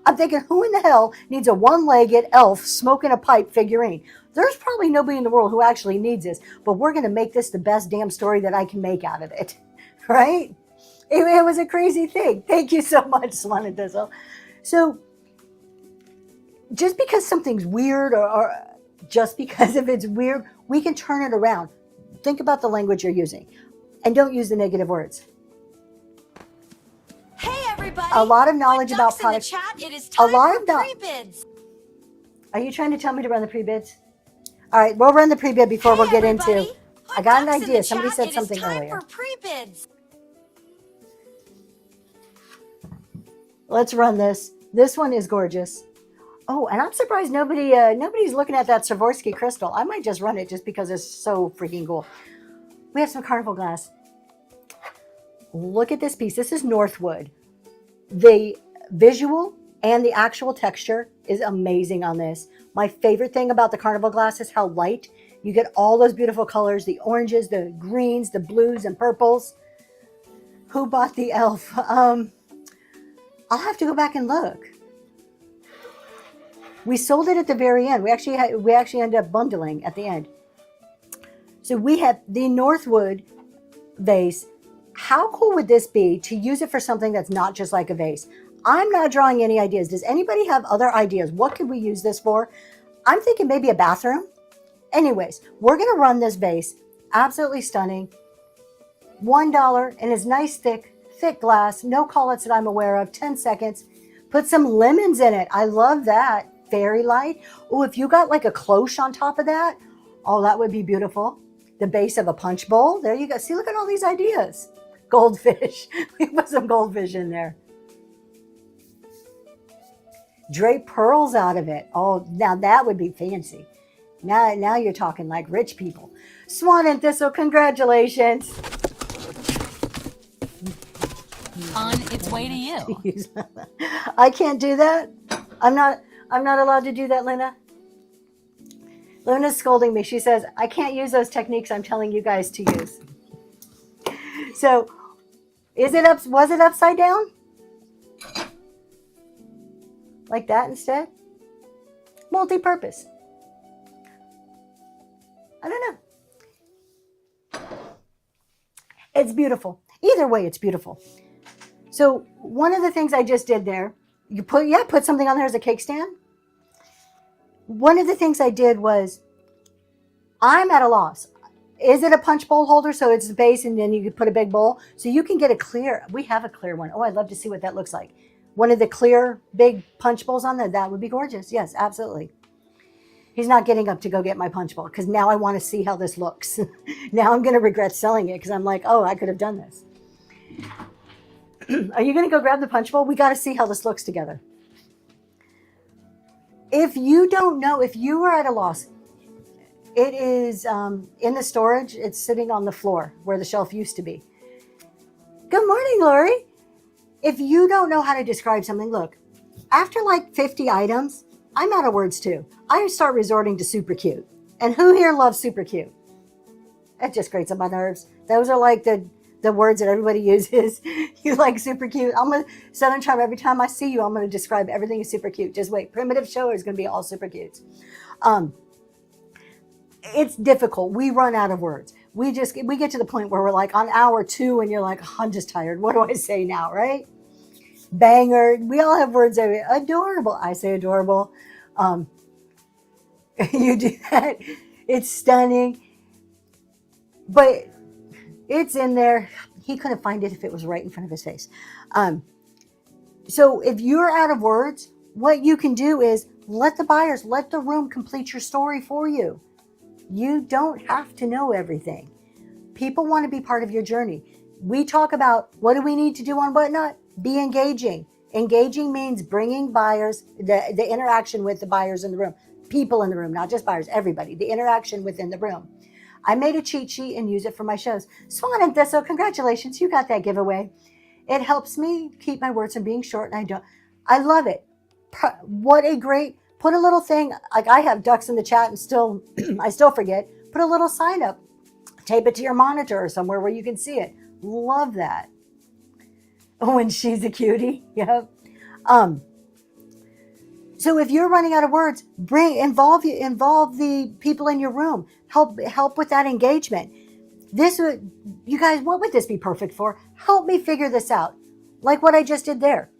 I'm thinking, who in the hell needs a one-legged elf smoking a pipe figurine? There's probably nobody in the world who actually needs this, but we're going to make this the best damn story that I can make out of it, right? It was a crazy thing. Thank you so much, Swan and Dizzle. So, just because something's weird or just because if it's weird, we can turn it around. Think about the language you're using and don't use the negative words. Hey, everybody. A lot of knowledge about products. In the chat. It is time for pre-bids. Are you trying to tell me to run the pre-bids? All right, we'll run the pre-bid before we'll get into. I got an idea. Somebody said something earlier. It is time for pre-bids. Let's run this. This one is gorgeous. Oh, and I'm surprised nobody's looking at that Swarovski crystal. I might just run it just because it's so freaking cool. We have some carnival glass. Look at this piece. This is Northwood. The visual and the actual texture is amazing on this. My favorite thing about the carnival glass is how light. You get all those beautiful colors, the oranges, the greens, the blues, and purples. Who bought the elf? I'll have to go back and look. We sold it at the very end. We actually ended up bundling at the end. So we have the Northwood vase. How cool would this be to use it for something that's not just like a vase? I'm not drawing any ideas. Does anybody have other ideas? What could we use this for? I'm thinking maybe a bathroom. Anyways, we're going to run this vase. Absolutely stunning. $1 and it's nice, thick glass. No call-outs that I'm aware of. 10 seconds. Put some lemons in it. I love that. Fairy light. Oh, if you got like a cloche on top of that, oh, that would be beautiful. The base of a punch bowl. There you go. See, look at all these ideas. Goldfish. We put some goldfish in there. Drape pearls out of it. Oh, now that would be fancy. Now you're talking like rich people. Swan and Thistle, congratulations. On its way to you. I can't do that. I'm not allowed to do that, Lena. Lena's scolding me. She says, I can't use those techniques I'm telling you guys to use. So, was it upside down? Like that instead? Multi-purpose. I don't know. It's beautiful. Either way, it's beautiful. So, one of the things I just did there, you put something on there as a cake stand. One of the things I did was, I'm at a loss. Is it a punch bowl holder? So it's the base and then you could put a big bowl. So you can get we have a clear one. Oh, I'd love to see what that looks like. one of the clear big punch bowls on there, that would be gorgeous. Yes, absolutely. He's not getting up to go get my punch bowl because now I want to see how this looks. Now I'm going to regret selling it because I'm like, oh, I could have done this. Are you going to go grab the punch bowl? We got to see how this looks together. If you don't know, if you are at a loss, it is in the storage. It's sitting on the floor where the shelf used to be. Good morning, Lori. If you don't know how to describe something, look, after like 50 items, I'm out of words too. I start resorting to super cute. And who here loves super cute? It just grates on my nerves. Those are like the words that everybody uses. You like super cute. I'm going to, Southern Charm, every time I see you, I'm going to describe everything as super cute. Just wait. Primitive Show is going to be all super cute. It's difficult. We run out of words. We get to the point where we're like on hour 2 and you're like, oh, I'm just tired. What do I say now, right? Banger. We all have words. Adorable. I say adorable. You do that. It's stunning. But it's in there. He couldn't find it if it was right in front of his face. So if you're out of words, what you can do is let the room complete your story for you. You don't have to know everything. People want to be part of your journey. We talk about what do we need to do on Whatnot? Be engaging. Engaging means bringing buyers, the interaction with the buyers in the room, people in the room, not just buyers, everybody, the interaction within the room. I made a cheat sheet and use it for my shows. Swan and Thistle, congratulations, you got that giveaway. It helps me keep my words from being short, and I love it. What a great, put a little thing, like I have ducks in the chat and still, I still forget, put a little sign up, tape it to your monitor or somewhere where you can see it. Love that. Oh, and she's a cutie. Yep. So if you're running out of words, involve the people in your room. Help with that engagement. You guys, what would this be perfect for? Help me figure this out. Like what I just did there.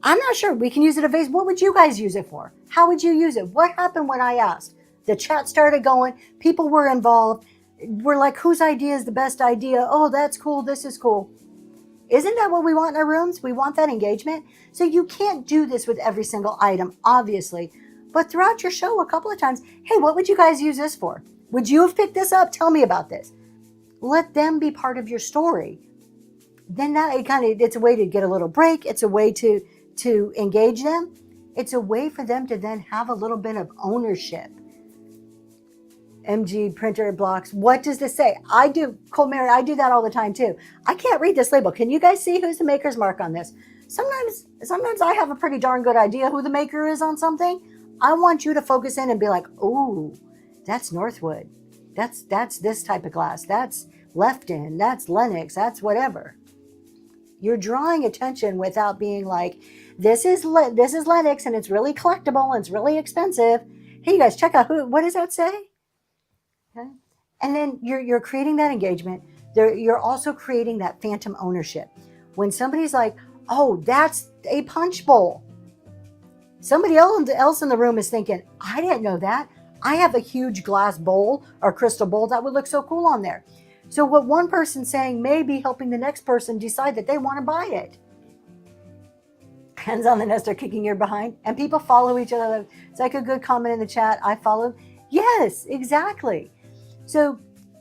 I'm not sure. We can use it as a vase. What would you guys use it for? How would you use it? What happened when I asked? The chat started going. People were involved. We're like, whose idea is the best idea? Oh, that's cool. This is cool. Isn't that what we want in our rooms? We want that engagement. So you can't do this with every single item, obviously. But throughout your show a couple of times, hey, what would you guys use this for? Would you have picked this up? Tell me about this. Let them be part of your story. Then it's a way to get a little break. It's a way to engage them. It's a way for them to then have a little bit of ownership. MG printer blocks. What does this say? I do, Cole Mary, I do that all the time too. I can't read this label. Can you guys see who's the maker's mark on this? Sometimes I have a pretty darn good idea who the maker is on something. I want you to focus in and be like, oh, that's Northwood. That's this type of glass. That's Lefton. That's Lennox. That's whatever. You're drawing attention without being like, this is Lennox and it's really collectible and it's really expensive. Hey, you guys, check out what does that say? Okay. And then you're creating that engagement. You're also creating that phantom ownership. When somebody's like, oh, that's a punch bowl. Somebody else in the room is thinking, I didn't know that. I have a huge glass bowl or crystal bowl that would look so cool on there. So what one person's saying may be helping the next person decide that they want to buy it. Hands on the nest are kicking your behind. And people follow each other. It's like a good comment in the chat. I follow. Yes, exactly. So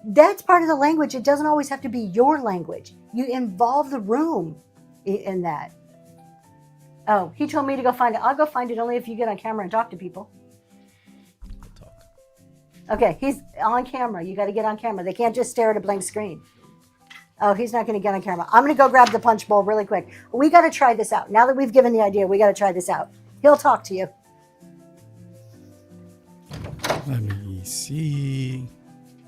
that's part of the language. It doesn't always have to be your language. You involve the room in that. Oh, he told me to go find it. I'll go find it only if you get on camera and talk to people. Okay, he's on camera. You got to get on camera. They can't just stare at a blank screen. Oh, he's not going to get on camera. I'm going to go grab the punch bowl really quick. We got to try this out. Now that we've given the idea, we got to try this out. He'll talk to you. Let me see.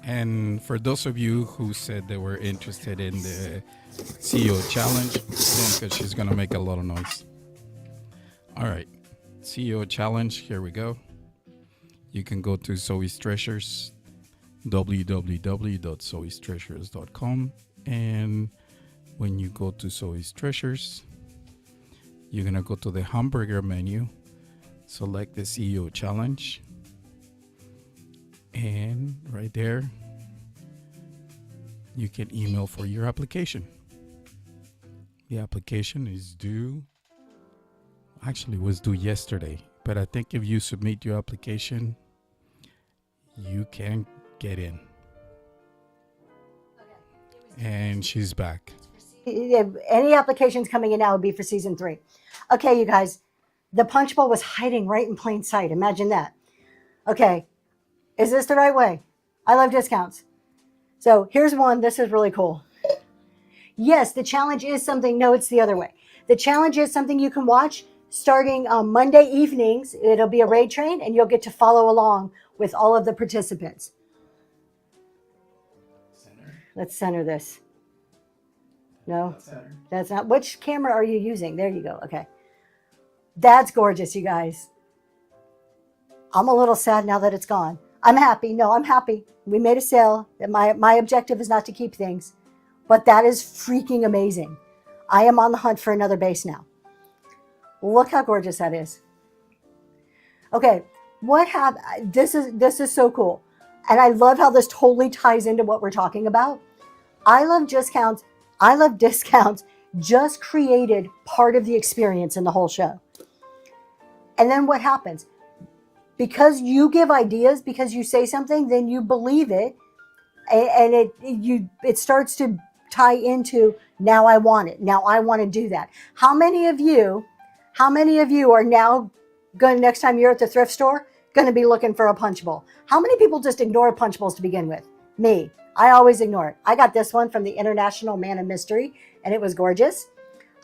And for those of you who said they were interested in the CEO challenge, because she's going to make a lot of noise. All right, CEO challenge, here we go. You can go to Zoe's Treasures, www.zoestreasures.com. And when you go to Zoe's Treasures, you're going to go to the hamburger menu, select the CEO challenge. And right there, you can email for your application. The application is due actually was due yesterday, but I think if you submit your application, you can get in. And she's back. Any applications coming in now would be for season 3. Okay, you guys, the punch bowl was hiding right in plain sight. Imagine that. Okay, is this the right way? I love discounts. So here's one. This is really cool. Yes, the challenge is something. No, it's the other way. The challenge is something you can watch starting Monday evenings. It'll be a raid train, and you'll get to follow along with all of the participants. Let's center this. No, that's not. Which camera are you using? There you go. Okay. That's gorgeous, you guys. I'm a little sad now that it's gone. I'm happy. No, I'm happy. We made a sale. My objective is not to keep things, but that is freaking amazing. I am on the hunt for another base now. Look how gorgeous that is. Okay, this is so cool. And I love how this totally ties into what we're talking about. I love discounts just created part of the experience in the whole show. And then what happens? Because you give ideas, because you say something, then you believe it, and it starts to tie into, now I want it. Now I want to do that. How many of you are now going, next time you're at the thrift store, going to be looking for a punch bowl? How many people just ignore punch bowls to begin with? Me. I always ignore it. I got this one from the International Man of Mystery, and it was gorgeous.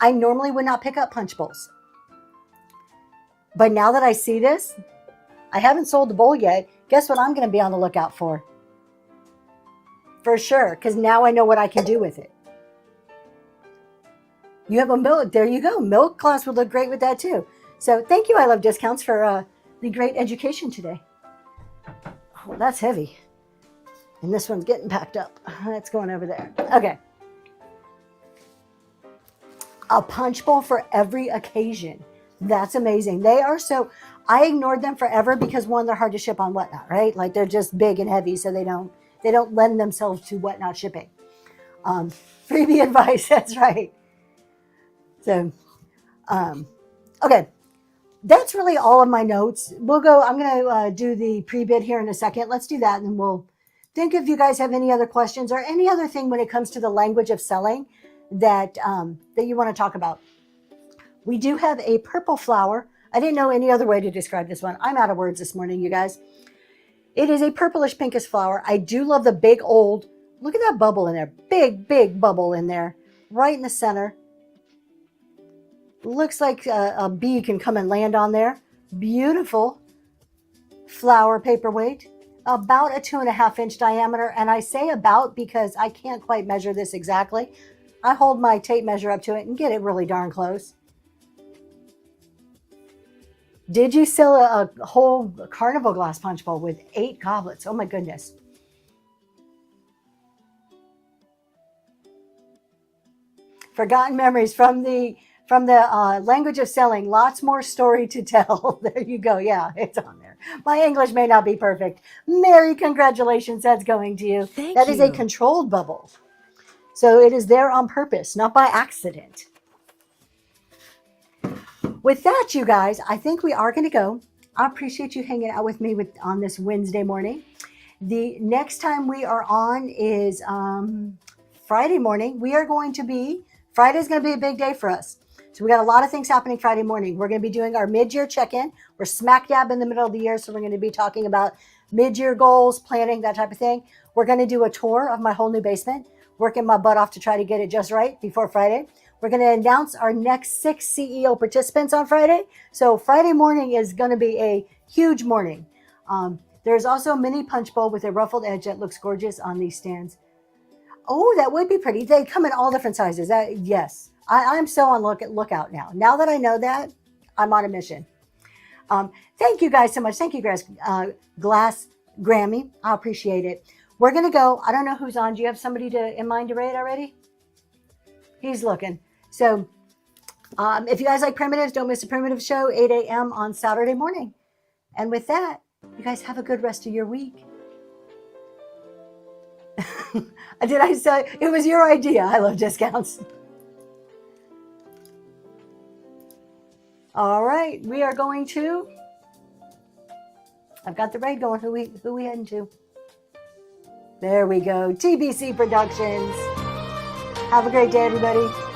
I normally would not pick up punch bowls. But now that I see this, I haven't sold the bowl yet. Guess what I'm going to be on the lookout for? For sure, because now I know what I can do with it. You have a milk. There you go. Milk class would look great with that too. So thank you, I Love Discounts, for the great education today. Oh, that's heavy. And this one's getting packed up. That's going over there. Okay. A punch bowl for every occasion. That's amazing. They are so... I ignored them forever because, one, they're hard to ship on Whatnot, right? Like, they're just big and heavy, so they don't lend themselves to Whatnot shipping. Freebie advice, that's right. So, okay. That's really all of my notes. I'm going to do the pre-bid here in a second. Let's do that, and then we'll think if you guys have any other questions or any other thing when it comes to the language of selling that you want to talk about. We do have a purple flower. I didn't know any other way to describe this one. I'm out of words this morning, you guys. It is a purplish pinkish flower. I do love the big old, look at that bubble in there. Big, big bubble in there, right in the center. Looks like a bee can come and land on there. Beautiful flower paperweight. About a 2.5-inch diameter. And I say about because I can't quite measure this exactly. I hold my tape measure up to it and get it really darn close. Did you sell a whole carnival glass punch bowl with 8 goblets? Oh my goodness. Forgotten memories from the language of selling. Lots more story to tell. There you go. Yeah, it's on there. My English may not be perfect. Mary, congratulations. That's going to you. Thank That is a you. controlled bubble. So it is there on purpose, not by accident. With that, you guys, I think we are going to go. I appreciate you hanging out with me on this Wednesday morning. The next time we are on is Friday morning. Friday's going to be a big day for us. So we got a lot of things happening Friday morning. We're going to be doing our mid-year check-in. We're smack dab in the middle of the year, so we're going to be talking about mid-year goals, planning, that type of thing. We're going to do a tour of my whole new basement, working my butt off to try to get it just right before Friday. We're going to announce our next 6 CEO participants on Friday. So Friday morning is going to be a huge morning. There's also a mini punch bowl with a ruffled edge that looks gorgeous on these stands. Oh, that would be pretty. They come in all different sizes. Yes, I'm so on lookout now. Now that I know that, I'm on a mission. Thank you guys so much. Thank you guys, Glass Grammy. I appreciate it. We're going to go. I don't know who's on. Do you have somebody in mind to rate already? He's looking. So if you guys like primitives, don't miss a primitive show, 8 a.m. on Saturday morning. And with that, you guys have a good rest of your week. Did I say it was your idea? I love discounts. All right, we are going to. I've got the raid going. Who we heading to? There we go. TBC Productions. Have a great day, everybody.